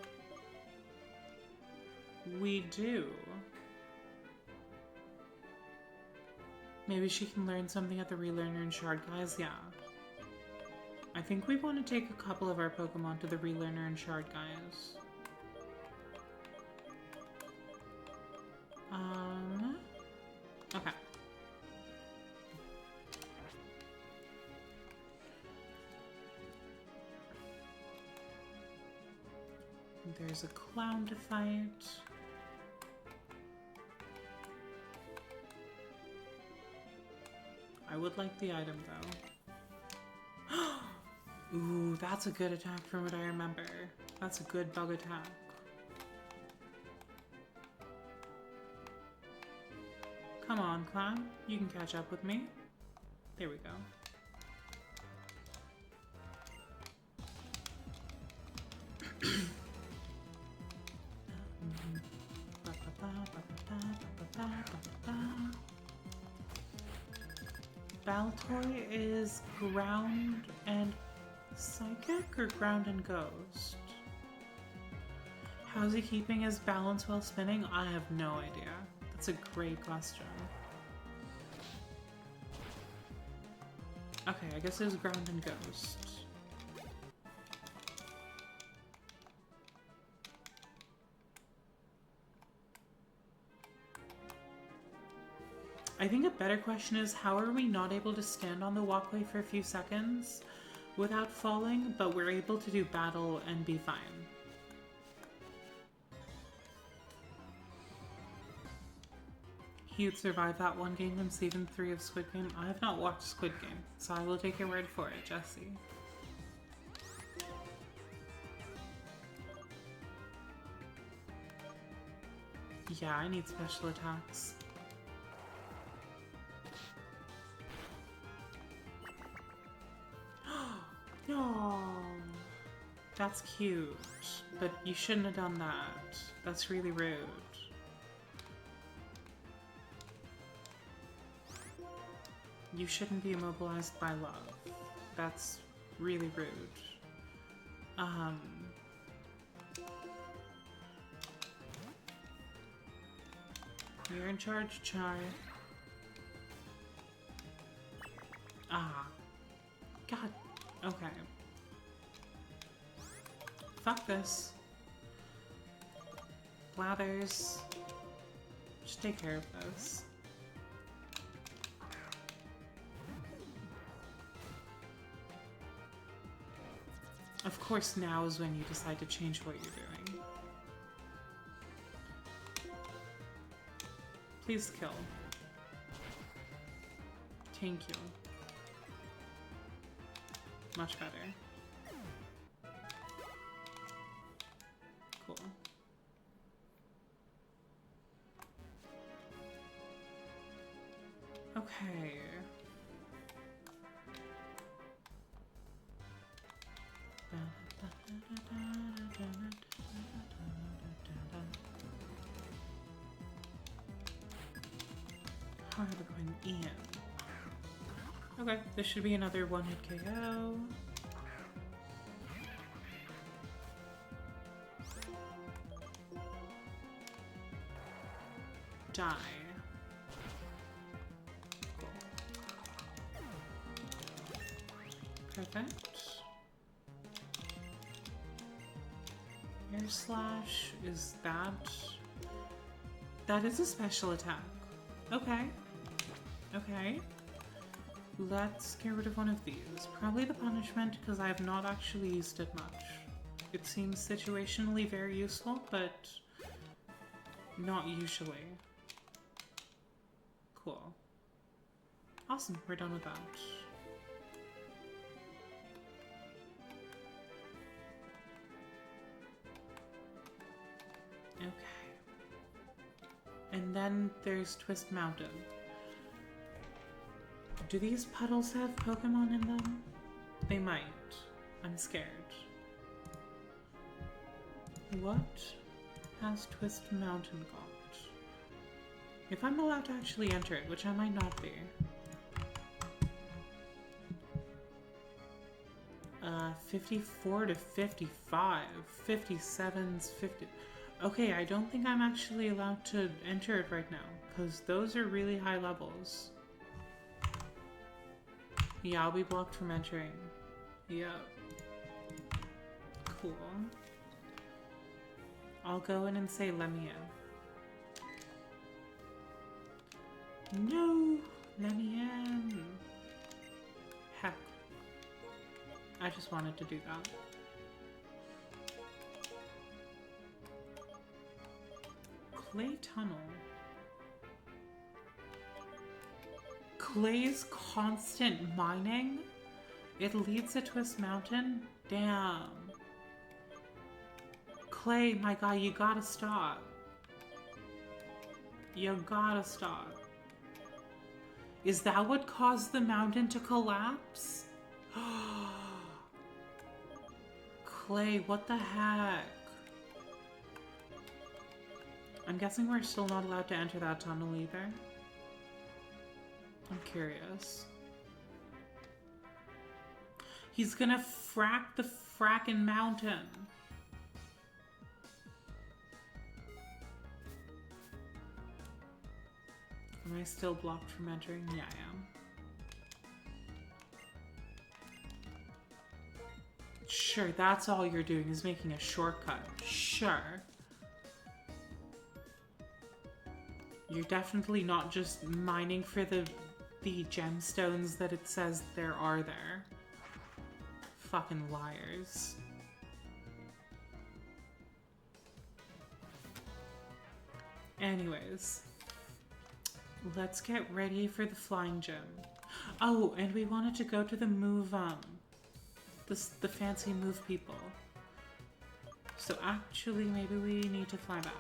We do. Maybe she can learn something at the Relearner and Shard guys? Yeah. I think we want to take a couple of our Pokemon to the Relearner and Shard guys. Okay. There's a clown to fight. I would like the item though. Ooh, that's a good attack from what I remember. That's a good bug attack. Come on, clown. You can catch up with me. There we go. Baltoy is ground and psychic or ground and ghost? How's he keeping his balance while spinning? I have no idea. That's a great question. Okay, I guess it was ground and ghost. I think a better question is, how are we not able to stand on the walkway for a few seconds without falling, but we're able to do battle and be fine? He'd survive that one game in season 3 of Squid Game. I have not watched Squid Game, so I will take your word for it, Jesse. Yeah, I need special attacks. No, that's cute, but you shouldn't have done that. That's really rude. You shouldn't be immobilized by love. That's really rude. You're in charge, Char. Ah. God. Okay. Fuck this. Blathers. Just take care of this. Of course, now is when you decide to change what you're doing. Please kill. Thank you. Much better. Cool. Okay. How are we going in? Okay, this should be another one-hit KO. Die. Cool. Perfect. Air slash, is that... That is a special attack. Okay. Okay. Let's get rid of one of these. Probably the punishment, because I have not actually used it much. It seems situationally very useful, but not usually. Cool. Awesome, we're done with that. Okay. And then there's Twist Mountain. Do these puddles have Pokemon in them? They might. I'm scared. What has Twist Mountain got? If I'm allowed to actually enter it, which I might not be. 54 to 55. 57's 50. Okay, I don't think I'm actually allowed to enter it right now, because those are really high levels. Yeah, I'll be blocked from entering. Yep. Cool. I'll go in and say, let me in. No! Let me in! Heck. I just wanted to do that. Clay Tunnel. Clay's constant mining? It leads to Twist Mountain? Damn. Clay, my guy, you gotta stop. You gotta stop. Is that what caused the mountain to collapse? Clay, what the heck? I'm guessing we're still not allowed to enter that tunnel either. I'm curious. He's gonna frack the frackin' mountain. Am I still blocked from entering? Yeah, I am. Sure, that's all you're doing is making a shortcut. Sure. You're definitely not just mining for the gemstones that it says there are there. Fucking liars. Anyways. Let's get ready for the flying gym. Oh, and we wanted to go to the move, the fancy move people. So actually, maybe we need to fly back.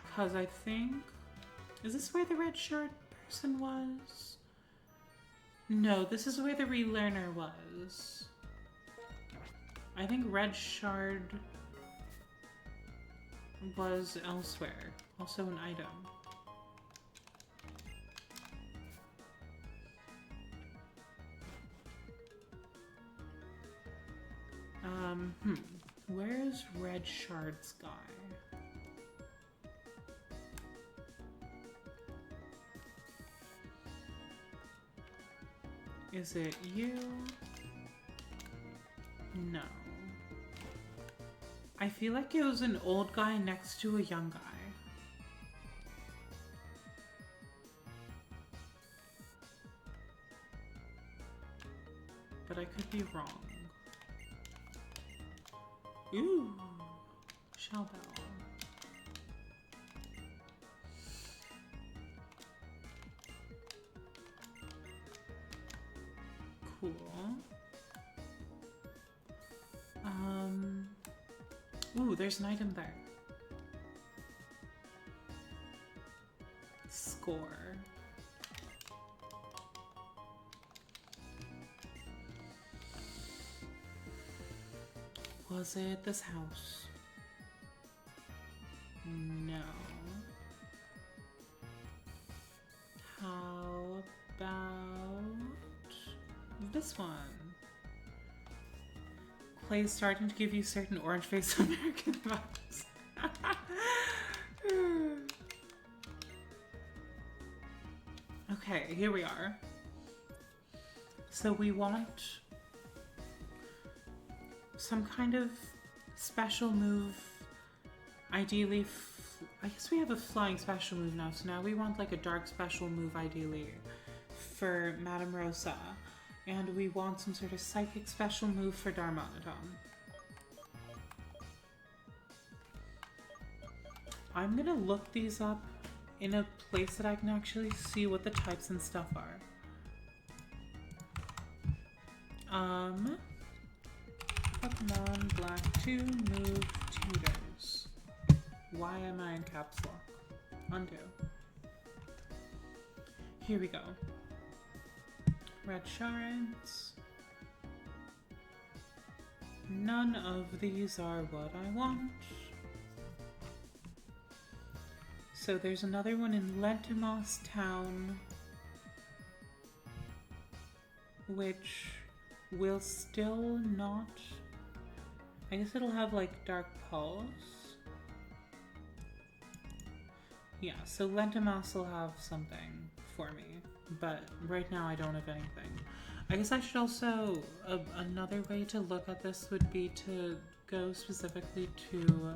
Because I think... Is this where the red shirt person was? No, this is where the relearner was. I think Red Shard was elsewhere. Also an item. Where's Red Shard's guy? Is it you? No. I feel like it was an old guy next to a young guy. But I could be wrong. Ooh, shell bell. Cool. Ooh, there's an item there. Score. Was it this house? No. How about this one? Clay is starting to give you certain orange-faced American vibes. Okay, here we are. So we want some kind of special move. Ideally, I guess we have a flying special move now, so now we want like a dark special move ideally for Madame Rosa. And we want some sort of psychic special move for Darmaniton. I'm gonna look these up in a place that I can actually see what the types and stuff are. Pokemon Black 2 move tutors. Why am I in caps lock? Undo. Here we go. Red shards. None of these are what I want. So there's another one in Lentimos Town, which will still not... I guess it'll have like Dark Pulse. Yeah, so Lentimos will have something for me. But right now I don't have anything. I guess I should also, another way to look at this would be to go specifically to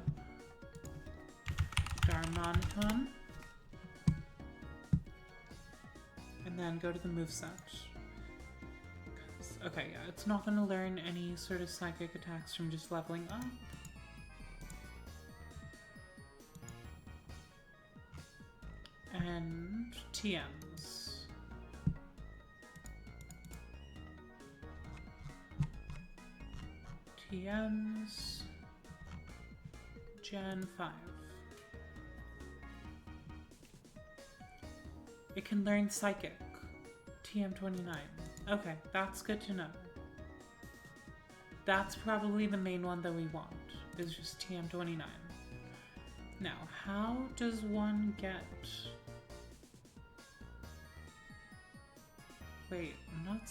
Darmaniton. And then go to the moveset. Okay, yeah, it's not going to learn any sort of psychic attacks from just leveling up. And TMs. TMs, Gen 5. It can learn Psychic, TM 29. Okay, that's good to know. That's probably the main one that we want, is just TM 29. Now, how does one get... Wait, I'm not...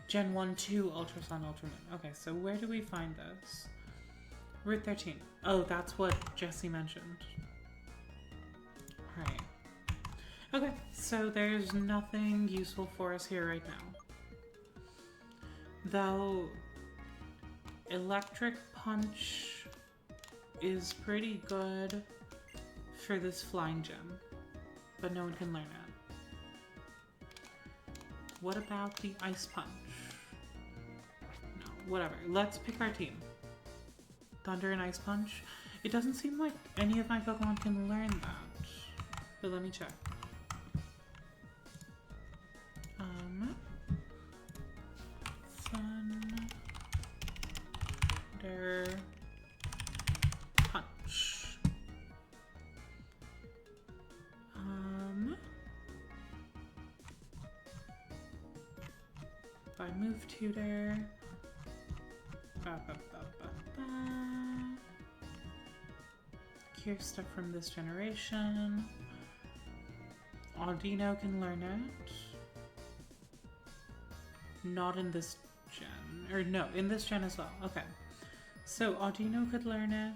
Gen 1, 2, Ultra Sun, Ultra Moon. Okay, so where do we find this? Route 13. Oh, that's what Jesse mentioned. Right. Okay, so there's nothing useful for us here right now. Though, Electric Punch is pretty good for this flying gem, but no one can learn it. What about the Ice Punch? No, whatever. Let's pick our team. Thunder and Ice Punch. It doesn't seem like any of my Pokemon can learn that. But let me check. Thunder Punch. If I move tutor. Cure stuff from this generation. Audino can learn it. Not in this gen. Or no, in this gen as well. Okay. So Audino could learn it.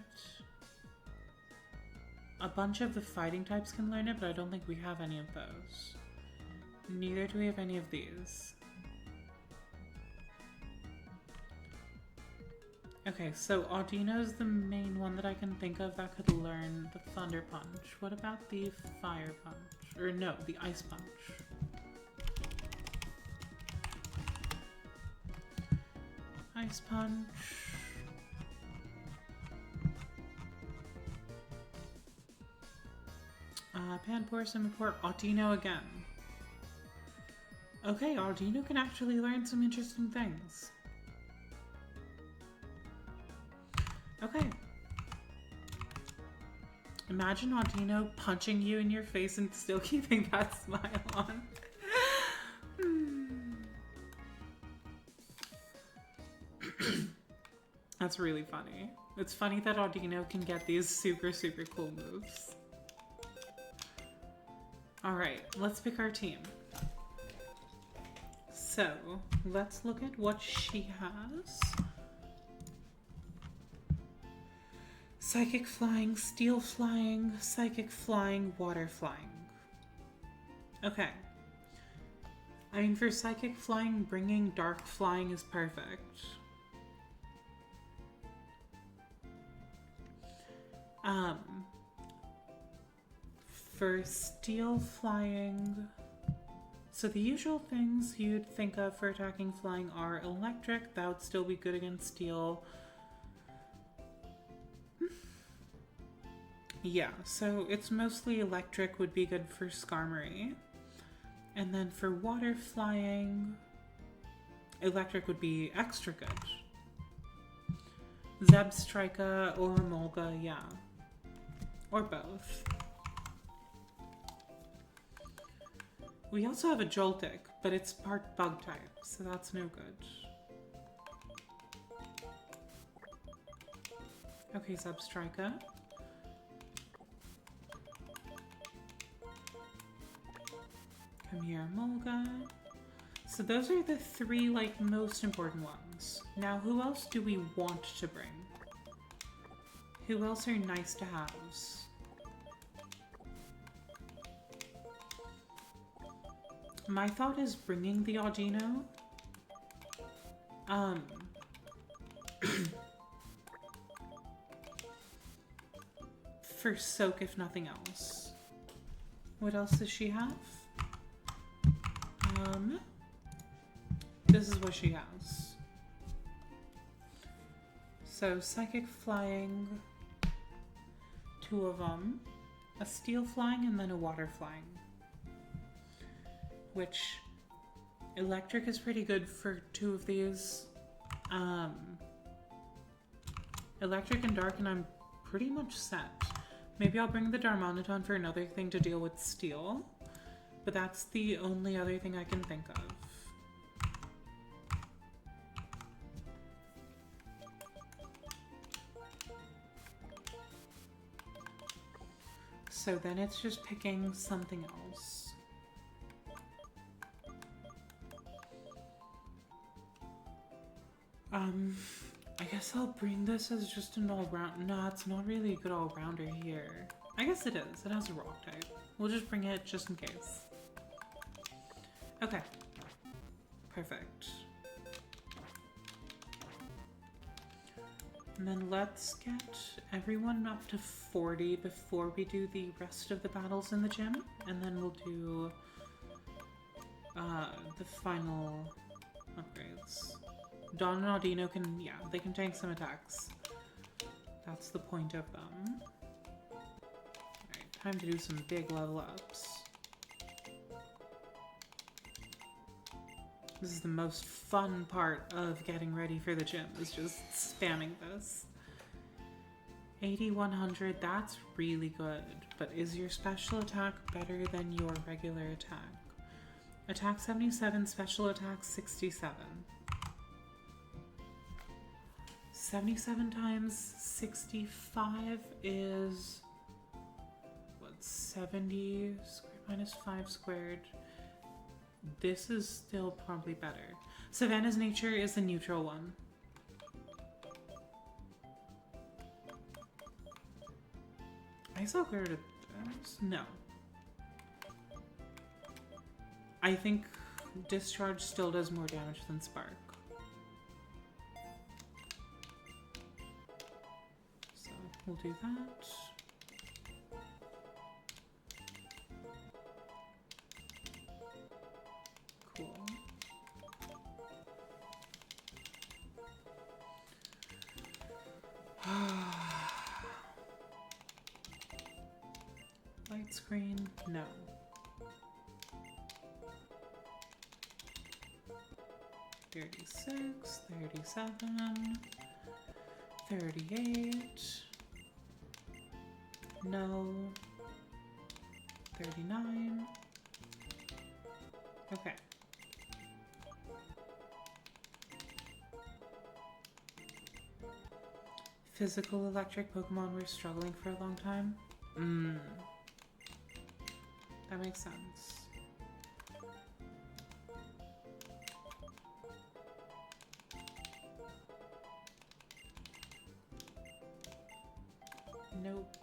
A bunch of the fighting types can learn it, but I don't think we have any of those. Neither do we have any of these. Okay, so Audino's the main one that I can think of that could learn the Thunder Punch. What about the Fire Punch? Or no, the Ice Punch. Ice Punch. Panpour, Simipour, Audino again. Okay, Audino can actually learn some interesting things. Okay. Imagine Audino punching you in your face and still keeping that smile on. That's really funny. It's funny that Audino can get these super, super cool moves. Alright, let's pick our team. So, let's look at what she has. Psychic Flying, Steel Flying, Psychic Flying, Water Flying. Okay. I mean, for Psychic Flying, bringing Dark Flying is perfect. For Steel Flying, so the usual things you'd think of for attacking flying are electric. That would still be good against steel. Yeah, so it's mostly electric would be good for Skarmory. And then for water flying, electric would be extra good. Zebstrika or Molga, yeah. Or both. We also have a Joltik, but it's part bug type, so that's no good. Okay, Zebstrika. Come here, Molga. So those are the three, like, most important ones. Now, who else do we want to bring? Who else are nice to haves? My thought is bringing the Audino. For Soak, if nothing else. What else does she have? This is what she has. So, Psychic Flying, 2 of them, a Steel Flying, and then a Water Flying. Which, Electric is pretty good for 2 of these. Electric and Dark, and I'm pretty much set. Maybe I'll bring the Darmanitan for another thing to deal with Steel, but that's the only other thing I can think of. So then it's just picking something else. I guess I'll bring this as just an all-round. No, it's not really a good all-rounder here. I guess it is. It has a rock type. We'll just bring it just in case. Okay. Perfect. And then let's get everyone up to 40 before we do the rest of the battles in the gym. And then we'll do the final upgrades. Dawn and Audino can, yeah, they can tank some attacks. That's the point of them. Alright, time to do some big level ups. This is the most fun part of getting ready for the gym, is just spamming this. 8100, that's really good, but is your special attack better than your regular attack? Attack 77, special attack 67. 77 times 65 is, what, 70 squared minus 5 squared. This is still probably better. Savannah's nature is the neutral one. I saw Gerda does? No. I think Discharge still does more damage than Spark. we'll do that. Cool. Light screen? No. 36, 37, 38. No. 39. Okay. Physical electric Pokemon were struggling for a long time? That makes sense. Nope.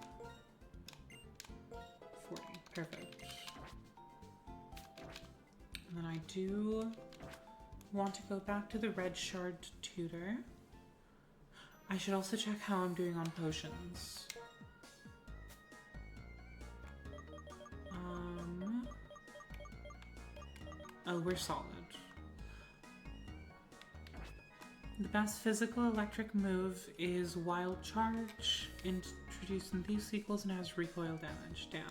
40. Perfect. And then I do want to go back to the red shard tutor. I should also check how I'm doing on potions. Oh, we're solid. The best physical electric move is Wild Charge, introduced in these sequels and has recoil damage. Damn.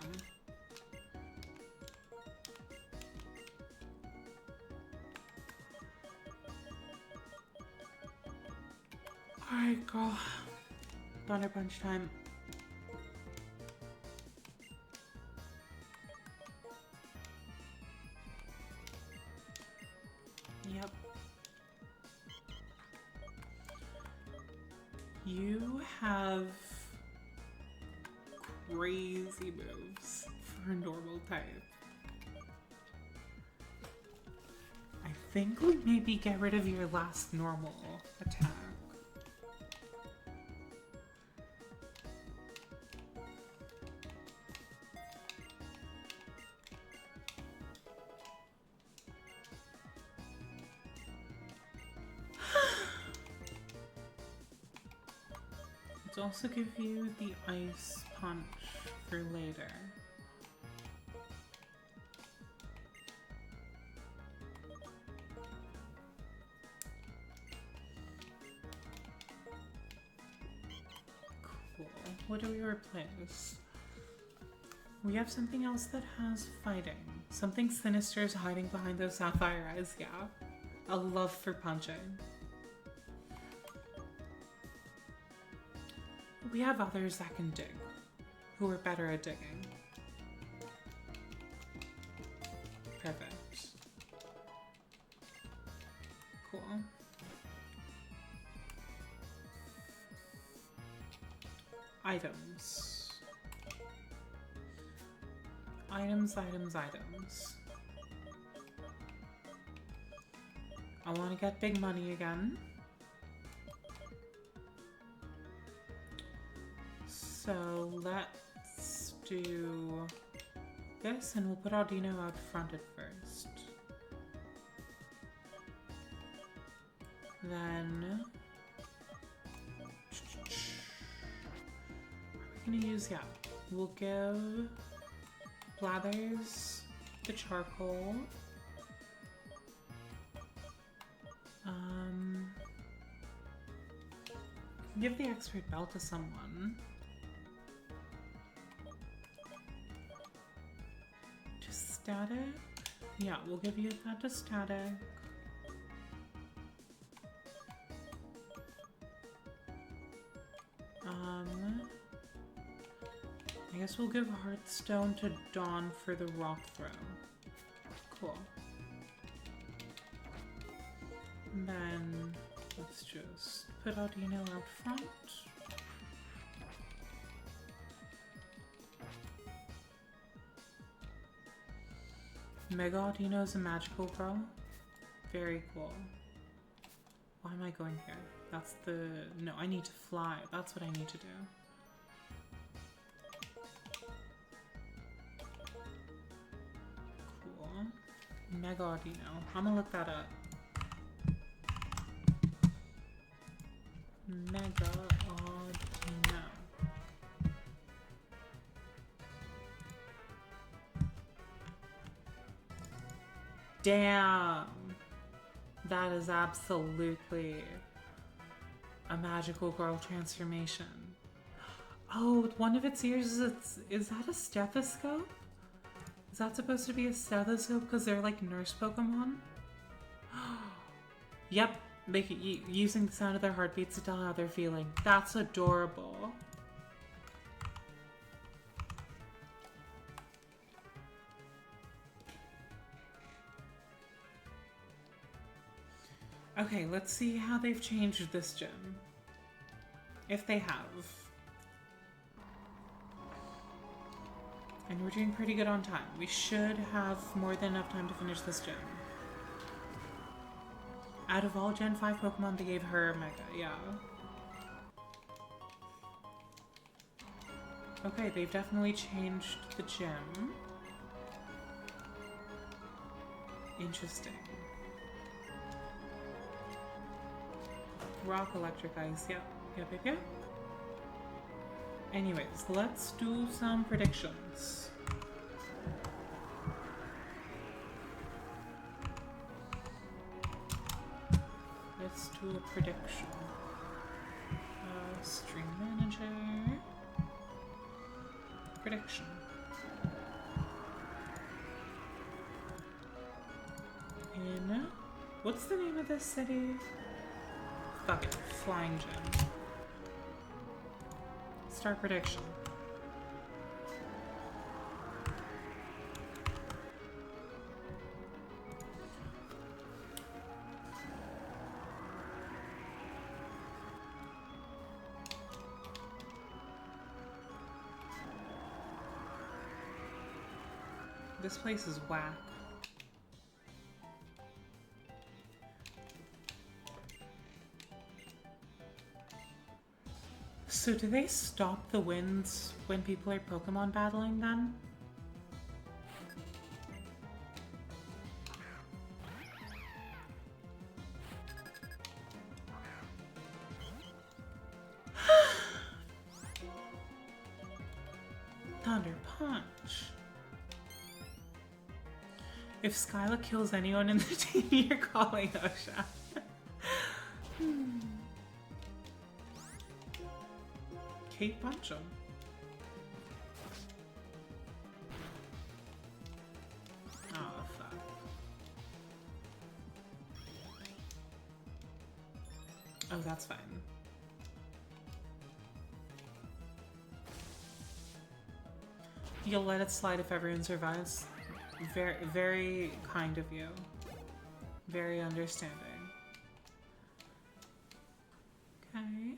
Alright, girl. Thunder Punch time. Yep. You have crazy moves for a normal type. I think we maybe get rid of your last normal attack. Let's also give you the ice punch for later. Cool. What do we replace? We have something else that has fighting. Something sinister is hiding behind those sapphire eyes, yeah. A love for punching. We have others that can dig, who are better at digging. Perfect. Cool. Items. Items, items, items. I want to get big money again. So let's do this, and we'll put Audino out front at first. Then what are we gonna use? Yeah, we'll give Blathers the charcoal. Give the expert bell to someone. Static? Yeah, we'll give you that to static. I guess we'll give Hearthstone to Dawn for the rock throw. Cool. And then let's just put Audino out front. Mega Audino is a magical pro. Very cool. Why am I going here? That's the... No, I need to fly. That's what I need to do. Cool. Mega Audino. I'm gonna look that up. Mega Audino. Damn. That is absolutely a magical girl transformation. Oh, one of its ears is that a stethoscope? Is that supposed to be a stethoscope because they're like nurse Pokemon? Yep, using the sound of their heartbeats to tell how they're feeling. That's adorable. Okay, let's see how they've changed this gym. If they have. And we're doing pretty good on time. We should have more than enough time to finish this gym. Out of all Gen 5 Pokemon, they gave her a Mega, yeah. Okay, they've definitely changed the gym. Interesting. Rock, electric, ice, yep. Yep. Anyways, let's do some predictions. Let's do a prediction. Stream manager. Prediction. In... What's the name of this city? Fuck it. Flying Gym. Start prediction. This place is whack. So do they stop the winds when people are Pokemon battling then? Thunder Punch. If Skyla kills anyone in the team, you're calling Osha. Kate punch him. Oh, fuck. Oh, that's fine. You'll let it slide if everyone survives. Very, very kind of you. Very understanding. Okay.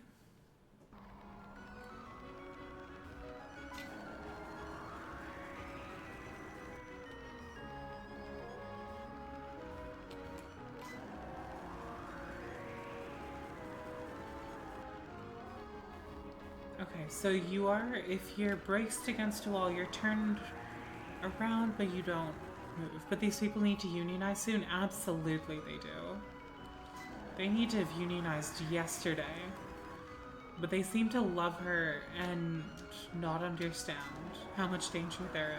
Okay, so you are, if you're braced against a wall, you're turned around, but you don't move. But these people need to unionize soon? Absolutely they do. They need to have unionized yesterday. But they seem to love her and not understand how much danger they're in.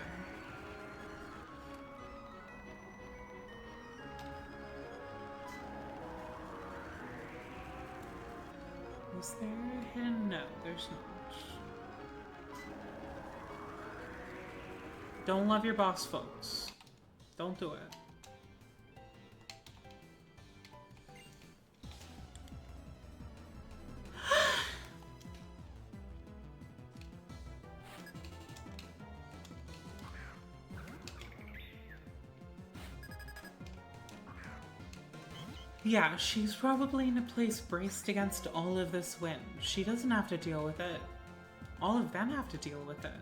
Is there a hidden? No, there's not. Don't love your boss, folks. Don't do it. Yeah, she's probably in a place braced against all of this wind. She doesn't have to deal with it. All of them have to deal with it.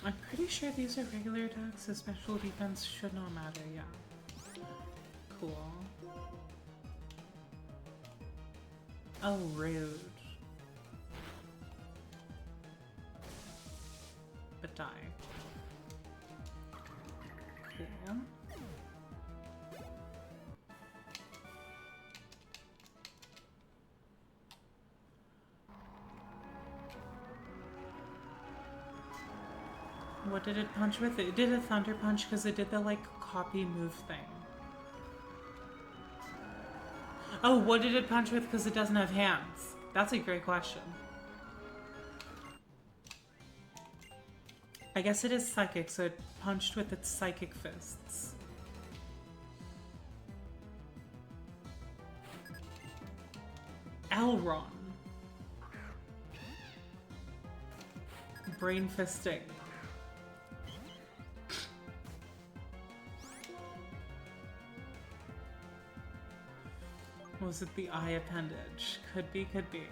I'm pretty sure these are regular attacks, so special defense should not matter, yeah. Cool. Oh, rude. But die. Cool. What did it punch with? It did a thunder punch because it did the like copy move thing. Oh, what did it punch with because it doesn't have hands? That's a great question. I guess it is psychic, so it punched with its psychic fists. Elron. Brain fisting. Was it the eye appendage? Could be, could be.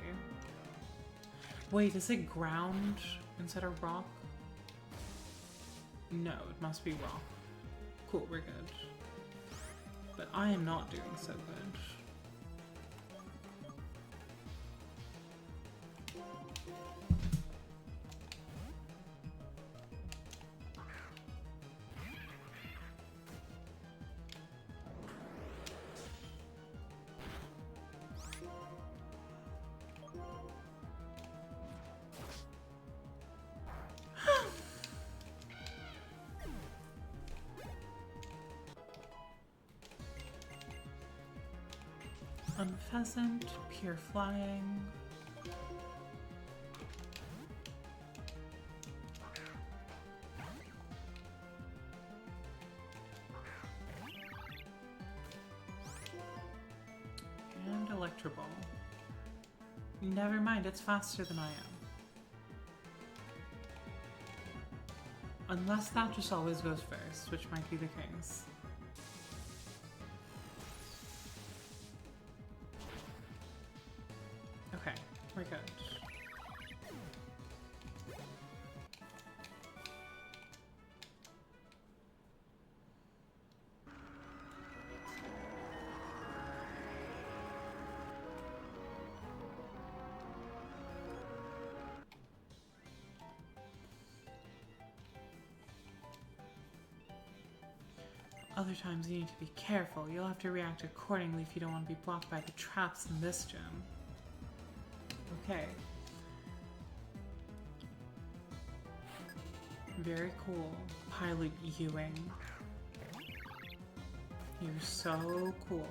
Wait, is it ground instead of rock? No, it must be rock. Cool, we're good. But I am not doing so good. Unpheasant, pure flying. And Electro Ball. Never mind, it's faster than I am. Unless that just always goes first, which might be the case. Okay, we're good. Other times you need to be careful. You'll have to react accordingly if you don't want to be blocked by the traps in this gym. Okay. Very cool. Pilot Ewing. You're so cool.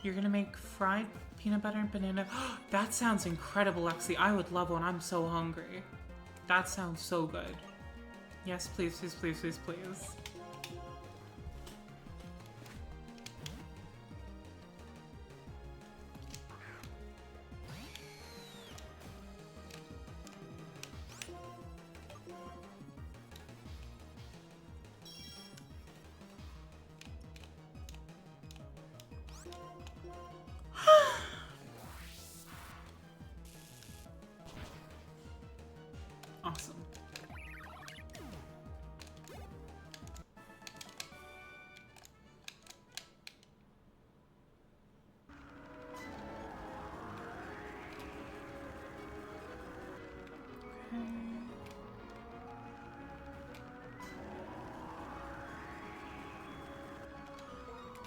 You're gonna make fried peanut butter and banana. That sounds incredible, Lexi. I would love one. I'm so hungry. That sounds so good. Yes, please, please, please, please, please. Awesome. Okay.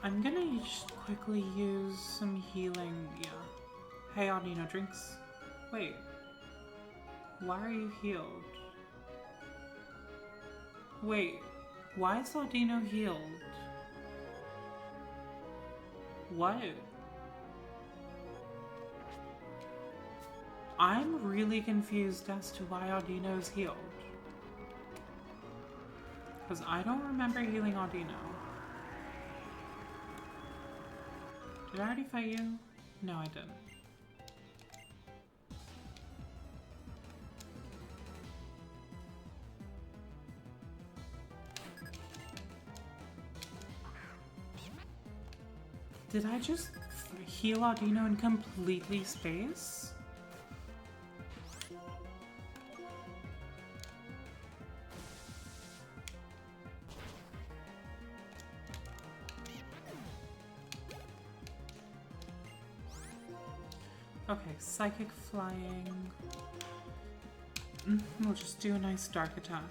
I'm gonna just quickly use some healing. Yeah. Hey, Audino, drinks. Wait. Why are you healed? Wait, why is Audino healed? What? I'm really confused as to why Audino is healed. Because I don't remember healing Audino. Did I already fight you? No, I didn't. Did I just heal Audino in completely space? Okay, psychic flying. We'll just do a nice dark attack.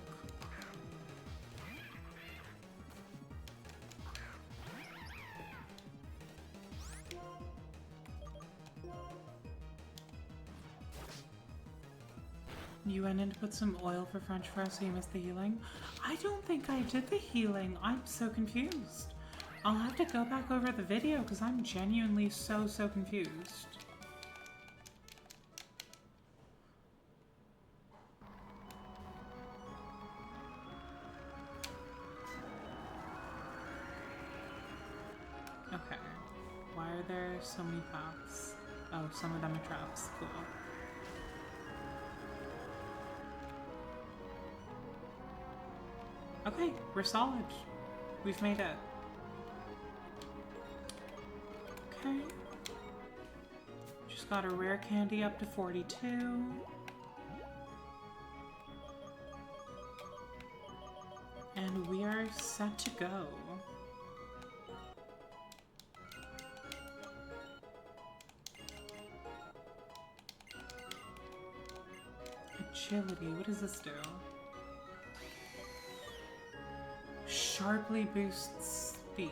You went in to put some oil for French fries, so you missed the healing? I don't think I did the healing. I'm so confused. I'll have to go back over the video because I'm genuinely so confused. Okay. Why are there so many paths? Oh, some of them are traps. Cool. Okay, we're solid. We've made it. Okay. Just got a rare candy up to 42. And we are set to go. Agility, what does this do? Sharply boosts speed.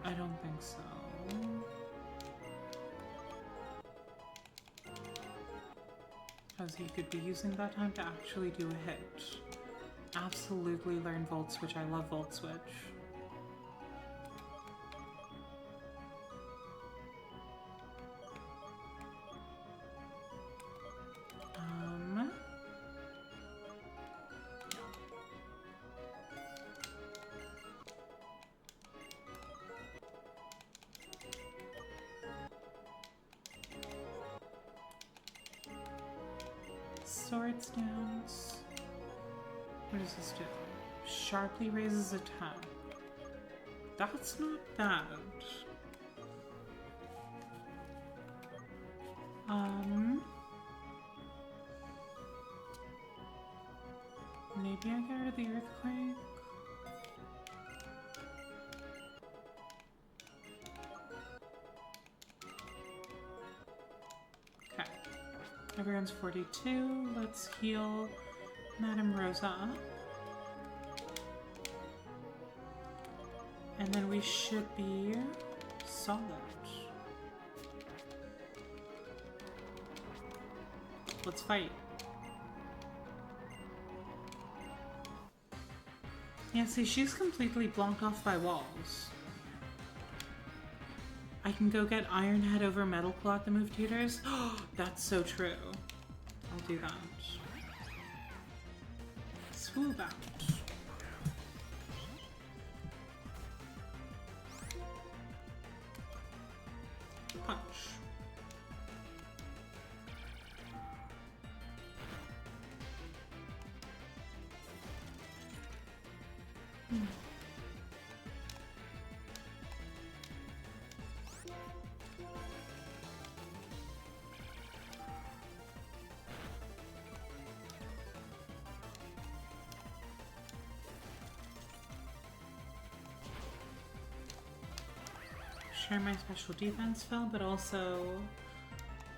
I don't think so. Because he could be using that time to actually do a hit. Absolutely learn Volt Switch. I love Volt Switch. Sword stance. What does this do? Sharply raises attack. That's not bad. Maybe I get rid of the earthquake. Okay. Everyone's 42. Let's heal Madame Rosa up. And then we should be solid. Let's fight. Yeah, see, she's completely blocked off by walls. I can go get Iron Head over Metal Claw at the move tutors. That's so true. I'll do that. Swoop out. Punch. Sure, my special defense fell, but also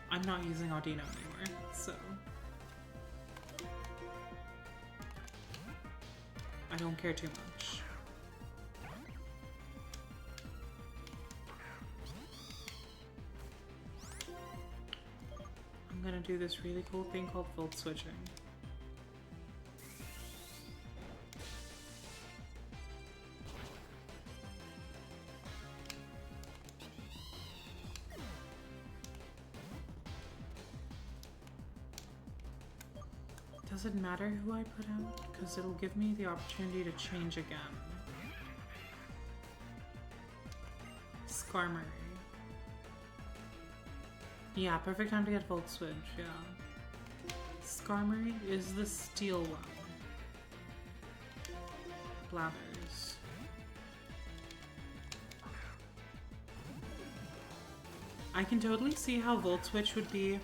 I'm not using Audino anymore, so I don't care too much. I'm gonna do this really cool thing called Volt Switching. Does it matter who I put out? Because it'll give me the opportunity to change again. Skarmory. Yeah, perfect time to get Volt Switch, yeah. Skarmory is the steel one. Blathers. I can totally see how Volt Switch would be,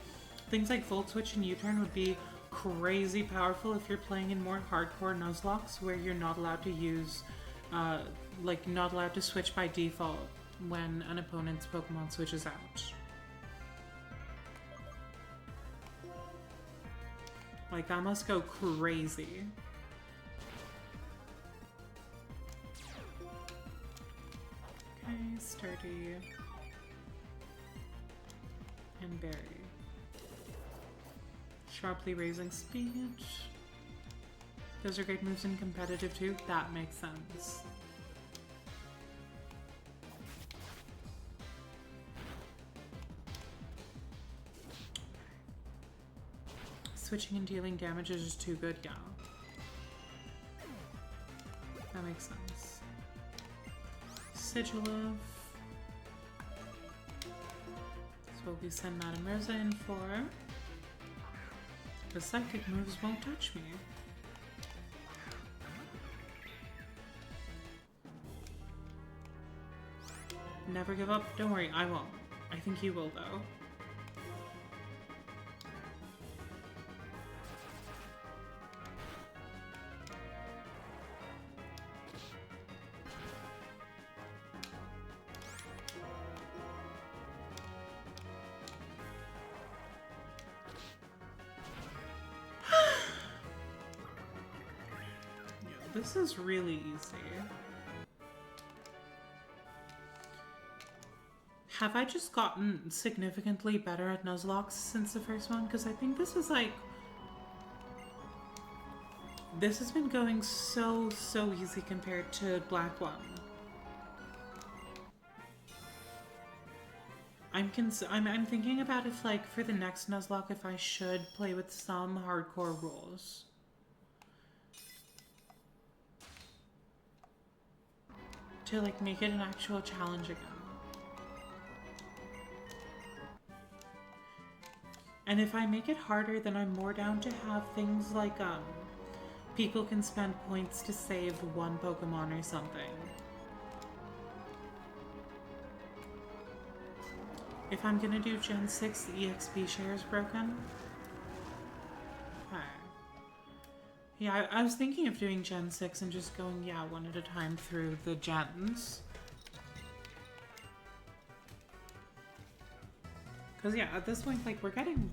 things like Volt Switch and U-turn would be crazy powerful if you're playing in more hardcore Nuzlocks where you're not allowed to use, like not allowed to switch by default when an opponent's Pokemon switches out. Like that must go crazy. Okay, sturdy. And berry. Sharply raising speed. Those are great moves in competitive too. That makes sense. Switching and dealing damage is just too good, yeah. That makes sense. Sigil of. That's what we send Madame Rosa in for. The psychic moves won't touch me. Never give up. Don't worry, I won't. I think you will, though. This is really easy. Have I just gotten significantly better at Nuzlocke since the first one? Because I think this is like... This has been going so easy compared to Black One. I'm thinking about if, like, for the next Nuzlocke, if I should play with some hardcore rules. To, like, make it an actual challenge again. And if I make it harder, then I'm more down to have things like, people can spend points to save one Pokemon or something. If I'm gonna do Gen 6, the EXP share is broken. Okay. Yeah, I was thinking of doing Gen 6 and just going, yeah, one at a time through the gens. Because, yeah, at this point, like, we're getting...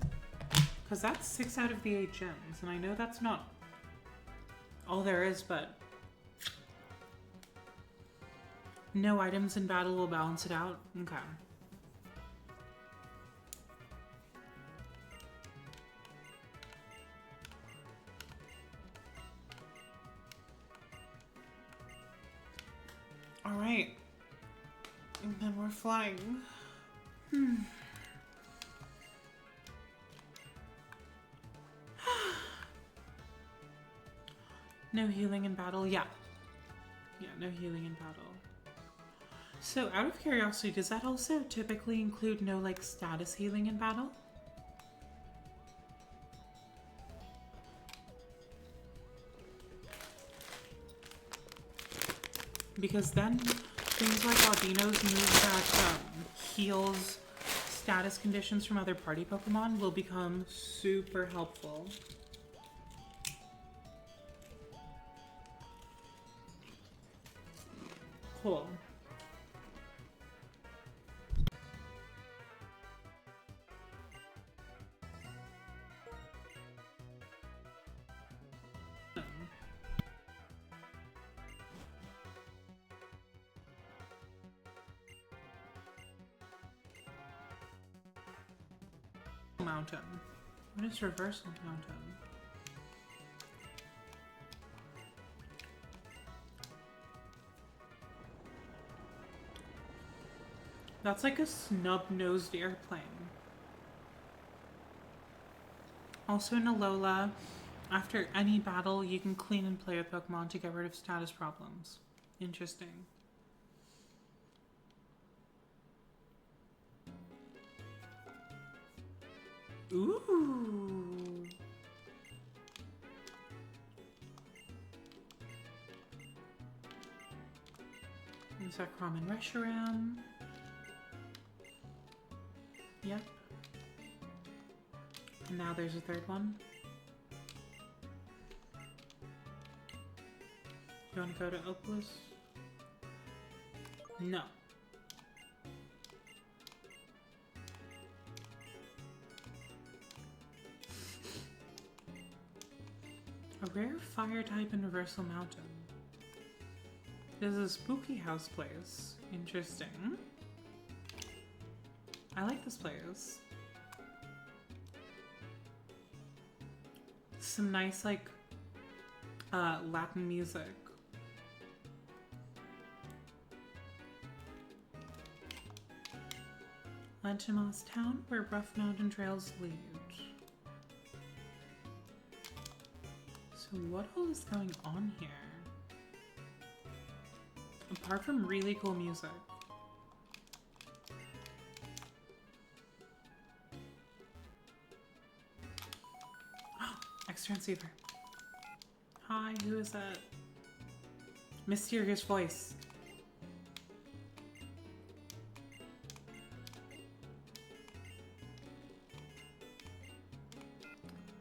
Because that's 6 out of the 8 gens, and I know that's not all there is, but... No items in battle will balance it out? Okay. Alright. And then we're flying. No healing in battle? Yeah. Yeah, no healing in battle. So, out of curiosity, does that also typically include no, like, status healing in battle? Because then things like Audino's move that heals status conditions from other party Pokemon will become super helpful. Cool. Mountain. What is Reversal Mountain? That's like a snub-nosed airplane. Also in Alola, after any battle, you can clean and play a Pokemon to get rid of status problems. Interesting. Ooh. There's our Common Reshiram. Yep. And now there's a third one. You want to go to Opalus? No. A rare fire type in Reversal Mountain. This is a spooky house place. Interesting. I like this place. some nice, like, Latin music. Lanchimos Town, where rough mountain trails lead. So what all is going on here? Apart from really cool music. Extra transceiver. Hi, who is that? Mysterious voice.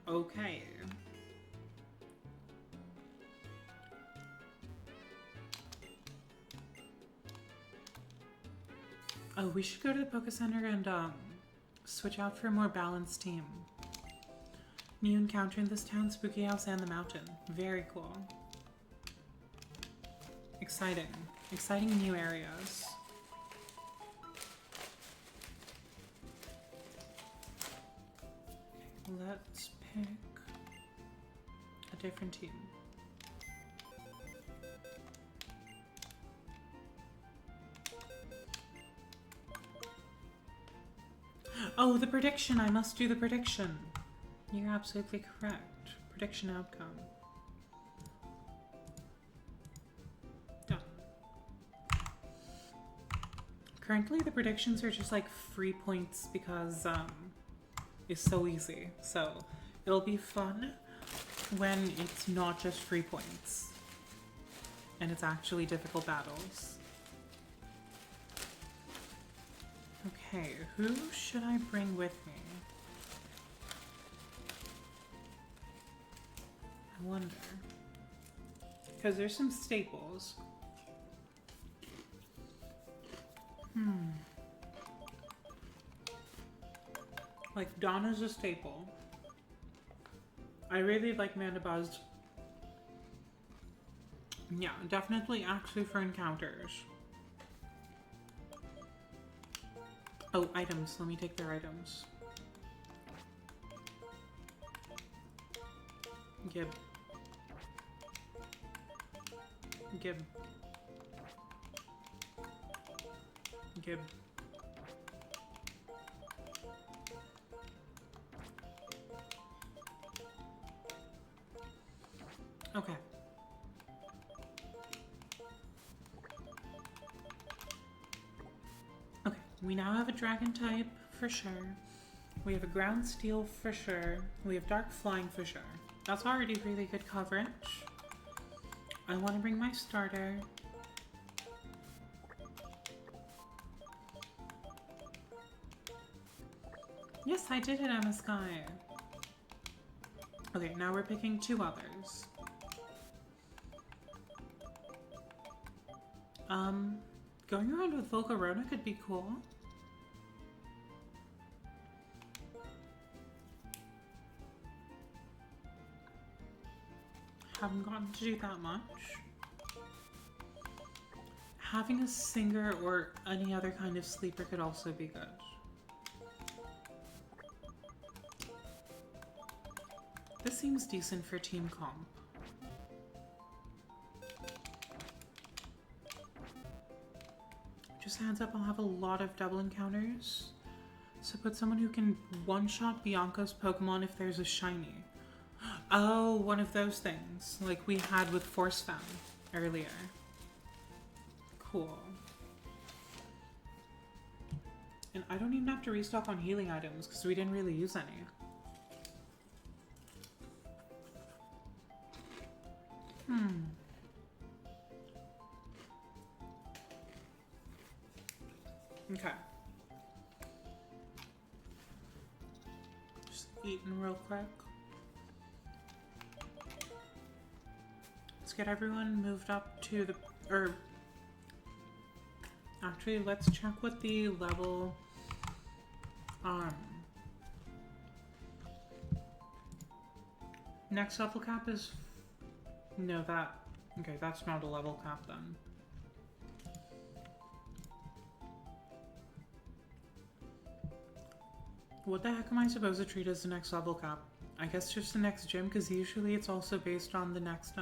Okay. Oh, we should go to the Poké Center and switch out for a more balanced team. New encounter in this town, Spooky House and the Mountain. Very cool. Exciting. Exciting new areas. Let's pick a different team. Oh, the prediction! I must do the prediction! You're absolutely correct. Prediction outcome. Done. Currently, the predictions are just like free points because it's so easy. So it'll be fun when it's not just free points and it's actually difficult battles. Okay, who should I bring with me? I wonder. Because there's some staples. Like, Donna's a staple. I really like Mandibuzz. Yeah, definitely actually for encounters. Oh, items. Let me take their items. Gib. Gib. Gib. Okay. Okay, we now have a dragon type for sure. We have a ground steel for sure. We have dark flying for sure. That's already really good coverage. I want to bring my starter. Yes, I did it, Emma Sky. Okay, now we're picking two others. Going around with Volcarona could be cool. Haven't gotten to do that much. Having a singer or any other kind of sleeper could also be good. This seems decent for team comp. Just heads up, I'll have a lot of double encounters. So put someone who can one-shot Bianca's Pokemon if there's a shiny. Oh, one of those things, like we had with Force Fan earlier. Cool. And I don't even have to restock on healing items because we didn't really use any. Okay. Just eating real quick. Let's get everyone moved up to the, actually, let's check what the level, next level cap is, no, okay, that's not a level cap then. What the heck am I supposed to treat as the next level cap? I guess just the next gym, because usually it's also based on the next,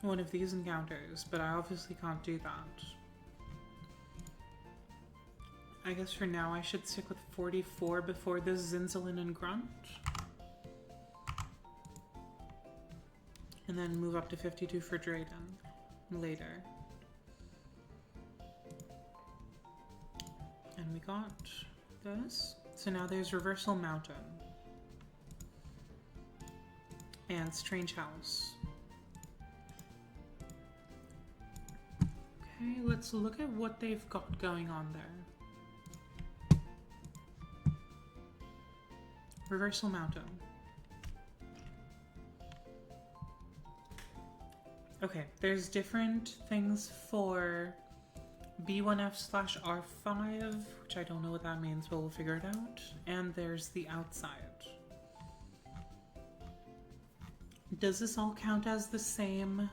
one of these encounters, but I obviously can't do that. I guess for now I should stick with 44 before this Zinzalin and Grunt. And then move up to 52 for Drayden later. And we got this. So now there's Reversal Mountain. And Strange House. Okay, let's look at what they've got going on there. Reversal Mountain. Okay, there's different things for B1F/R5, which I don't know what that means, but we'll figure it out. And there's the outside. Does this all count as the same,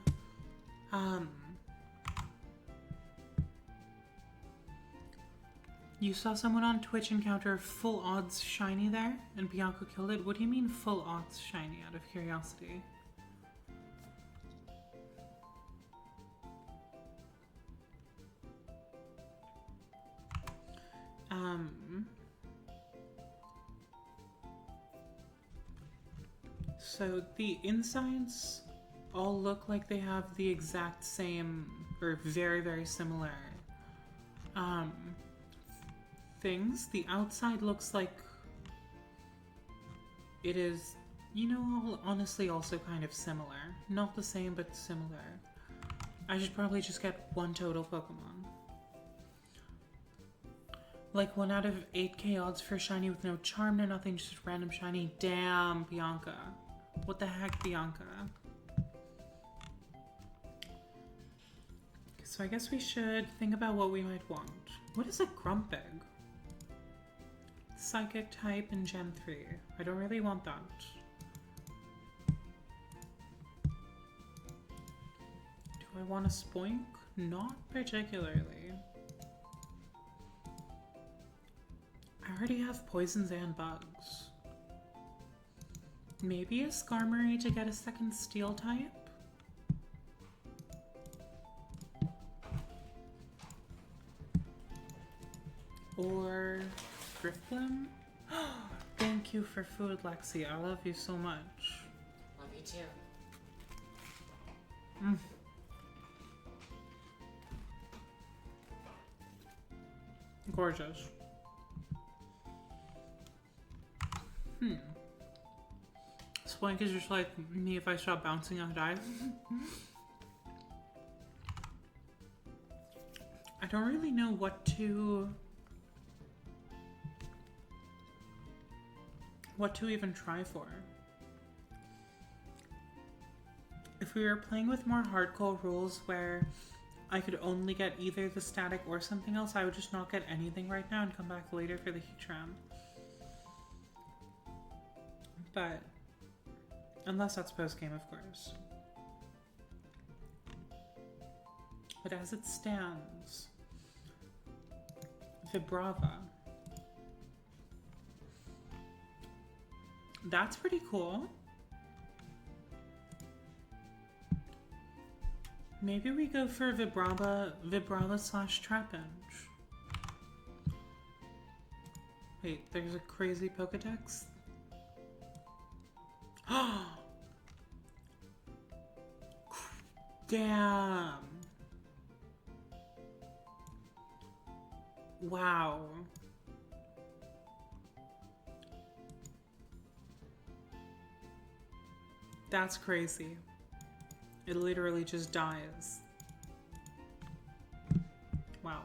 You saw someone on Twitch encounter full odds shiny there, and Bianca killed it? What do you mean full odds shiny, out of curiosity? So the insides all look like they have the exact same, or very, very similar, things. The outside looks like it is, you know, honestly also kind of similar. Not the same, but similar. I should probably just get one total Pokemon. Like 1 out of 8k odds for shiny with no charm, no nothing, just random shiny. Damn, Bianca. What the heck, Bianca? So I guess we should think about what we might want. What is a Grumpig? Psychic type in Gen 3. I don't really want that. Do I want a Spoink? Not particularly. I already have poisons and bugs. Maybe a Skarmory to get a second steel type? Or Drifblim? Thank you for food, Lexi. I love you so much. Love you too. Gorgeous. Spoink is just like me. If I stop bouncing, I'll die. I don't really know what to even try for. If we were playing with more hardcore rules where I could only get either the static or something else, I would just not get anything right now and come back later for the Heatran. But unless that's post-game, of course. But as it stands, Vibrava. That's pretty cool. Maybe we go for Vibrava/Trapinch. Wait, there's a crazy Pokedex? Damn. Wow. That's crazy. It literally just dies. Wow.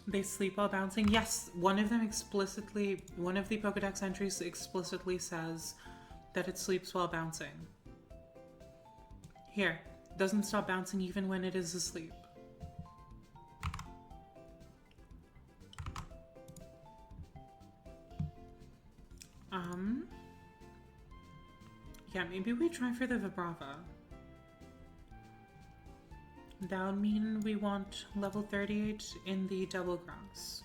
They sleep while bouncing? Yes, one of the Pokedex entries explicitly says that it sleeps while bouncing. Here, doesn't stop bouncing even when it is asleep. Yeah, maybe we try for the Vibrava. That would mean we want level 38 in the Double Grass.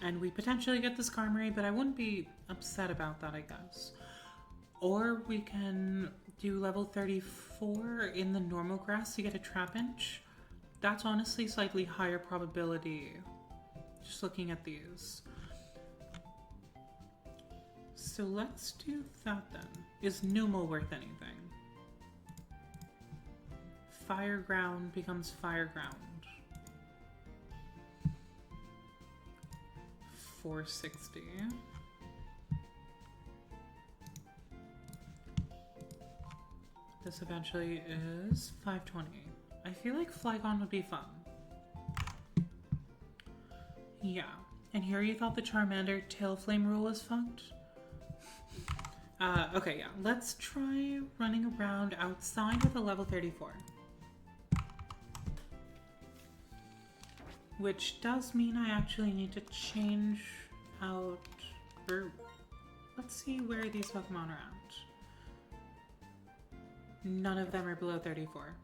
And we potentially get the Skarmory, but I wouldn't be upset about that, I guess. Or we can do level 34 in the normal grass to get a Trapinch. That's honestly slightly higher probability, just looking at these. So let's do that then. Is Numel worth anything? Fire Ground becomes Fire Ground. 460. This eventually is 520. I feel like Flygon would be fun. Yeah. And here you thought the Charmander Tailflame rule was fucked? Okay, yeah. Let's try running around outside with a level 34. Which does mean I actually need to change out... Or, let's see where these Pokemon are at. None of them are below 34.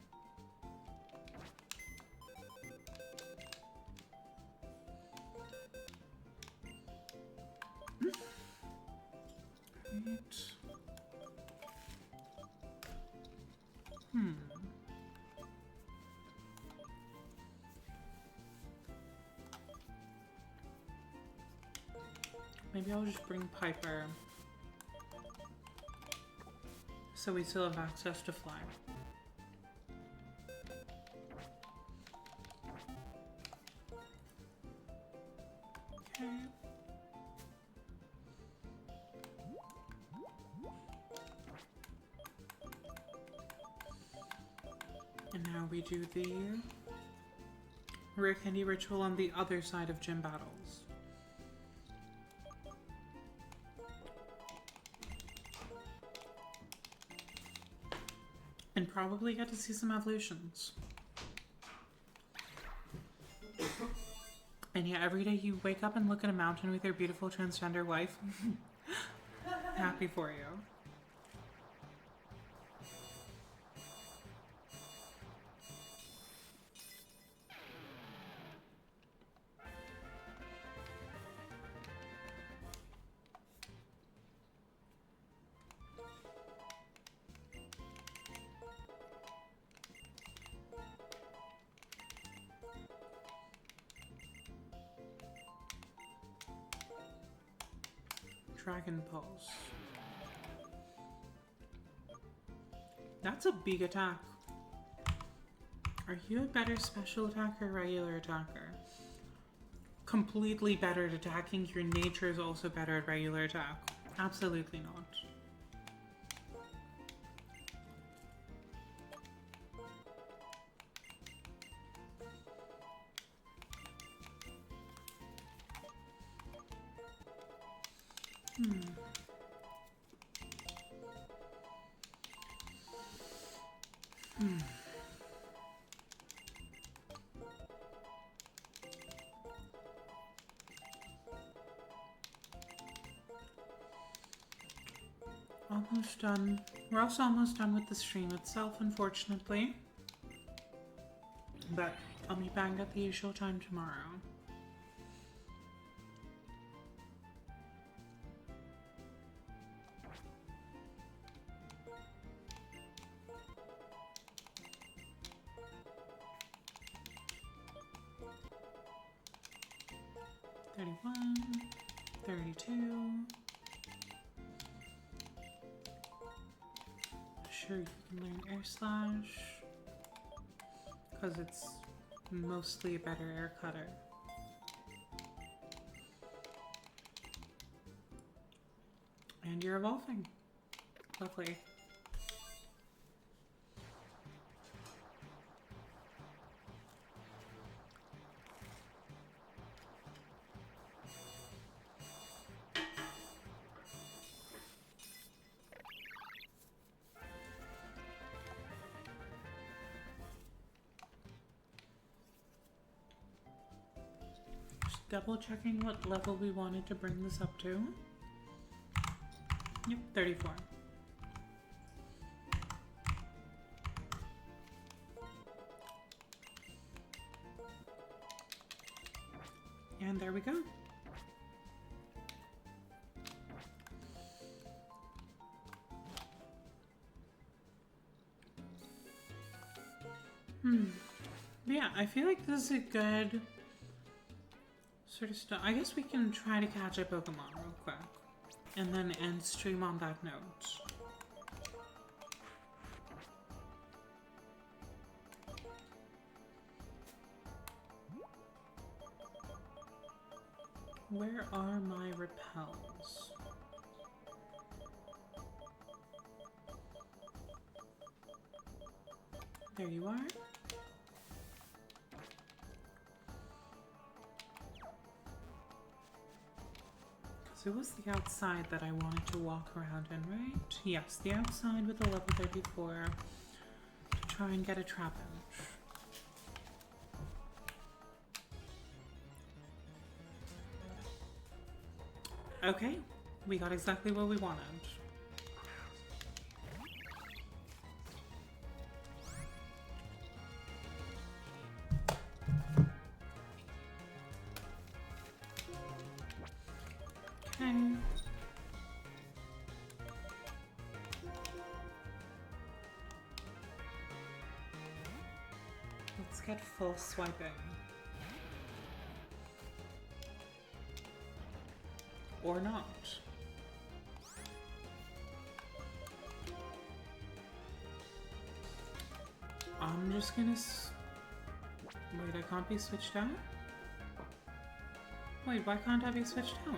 Right. Maybe I'll just bring Piper so we still have access to fly. Okay. And now we do the rare candy ritual on the other side of gym battles. And probably get to see some evolutions. And yeah, every day you wake up and look at a mountain with your beautiful transgender wife. Happy for you. Dragon Pulse. That's a big attack. Are you a better special attacker or regular attacker? Completely better at attacking. Your nature is also better at regular attack. Absolutely not. Almost done. We're also almost done with the stream itself, unfortunately. But I'll be back at the usual time tomorrow. Sure, you can learn Air Slash because it's mostly a better air cutter. And you're evolving. Lovely. Double checking what level we wanted to bring this up to. Yep, 34. And there we go. But yeah, I feel like this is a good sort of stuff. I guess we can try to catch a Pokemon real quick. And then end stream on that note. Where are my repels? There you are. So it was the outside that I wanted to walk around in, right? Yes, the outside with the level 34 to try and get a Trapinch. Okay, we got exactly what we wanted. Okay. Let's get full swiping. Or not. I'm just gonna wait, I can't be switched out? Wait, why can't I be switched out?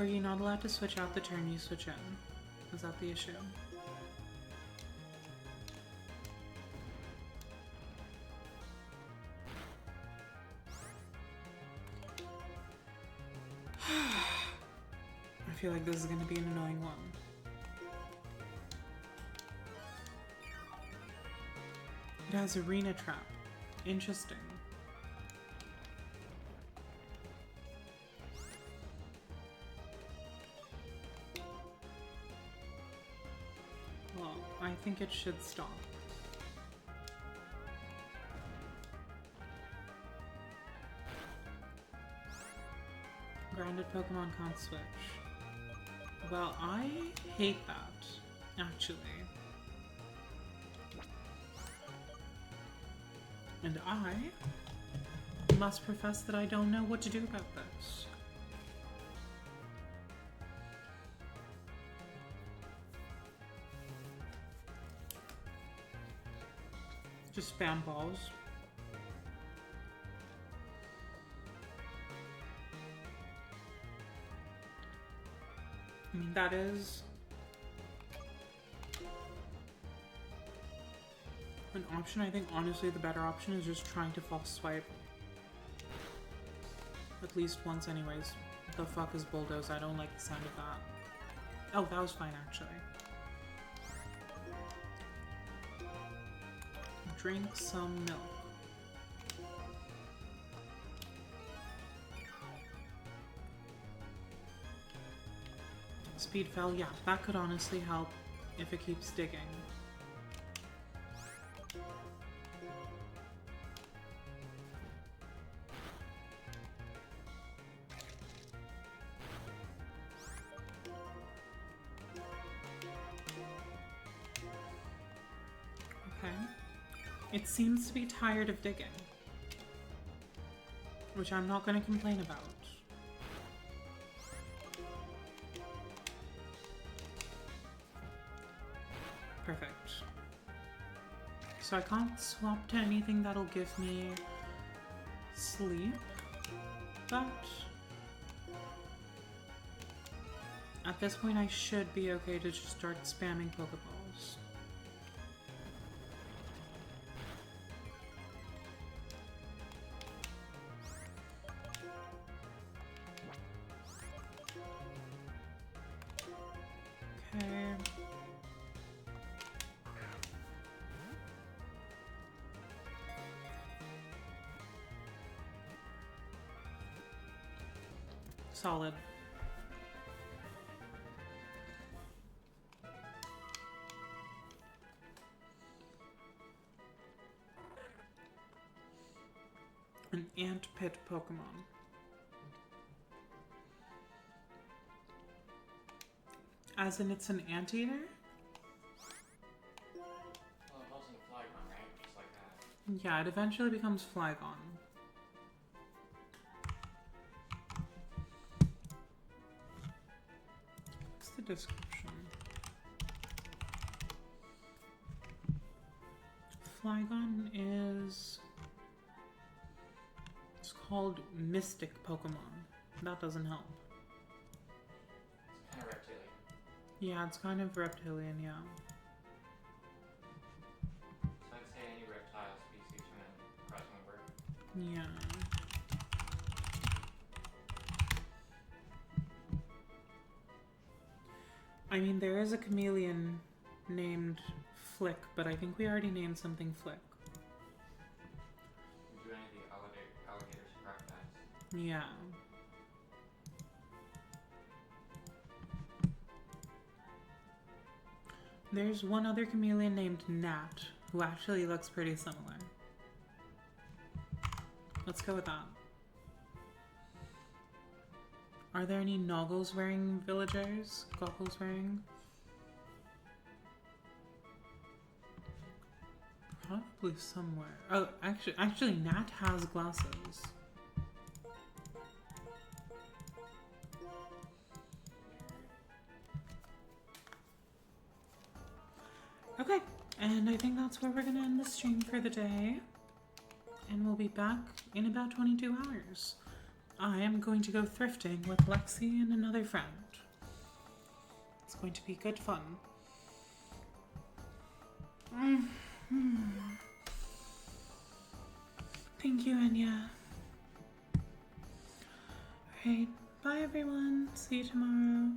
Are you not allowed to switch out the turn you switch in? Is that the issue? I feel like this is going to be an annoying one. It has arena trap. Interesting. Well, I think it should stop. Grounded Pokemon can't switch. Well, I hate that, actually. And I must profess that I don't know what to do about this. Just spam balls. I mean, that is an option. I think honestly the better option is just trying to false swipe. At least once anyways. The fuck is bulldoze? I don't like the sound of that. Oh, that was fine actually. Drink some milk. Speed fell, yeah, that could honestly help if it keeps digging. Okay. It seems to be tired of digging, which I'm not going to complain about. Perfect. So I can't swap to anything that'll give me sleep, but at this point I should be okay to just start spamming Pokeballs. Okay. Solid. An ant pit Pokemon. As in it's an anteater? Well, it wasn't a Flygon, right? Just like that. Yeah, it eventually becomes Flygon. What's the description? Flygon is... It's called Mystic Pokemon. That doesn't help. It's kind of reptilian. Yeah, it's kind of reptilian, yeah. So I'd say any reptile species from that crossing work. Yeah. I mean, there is a chameleon named Flick, but I think we already named something Flick. We do any of the alligators, crocodiles. Yeah. There's one other chameleon named Nat, who actually looks pretty similar. Let's go with that. Are there any goggles wearing villagers? Goggles wearing? Probably somewhere. Oh, actually, Nat has glasses. Okay, and I think that's where we're gonna end the stream for the day. And we'll be back in about 22 hours. I am going to go thrifting with Lexi and another friend. It's going to be good fun. Thank you, Enya. Alright, bye everyone. See you tomorrow.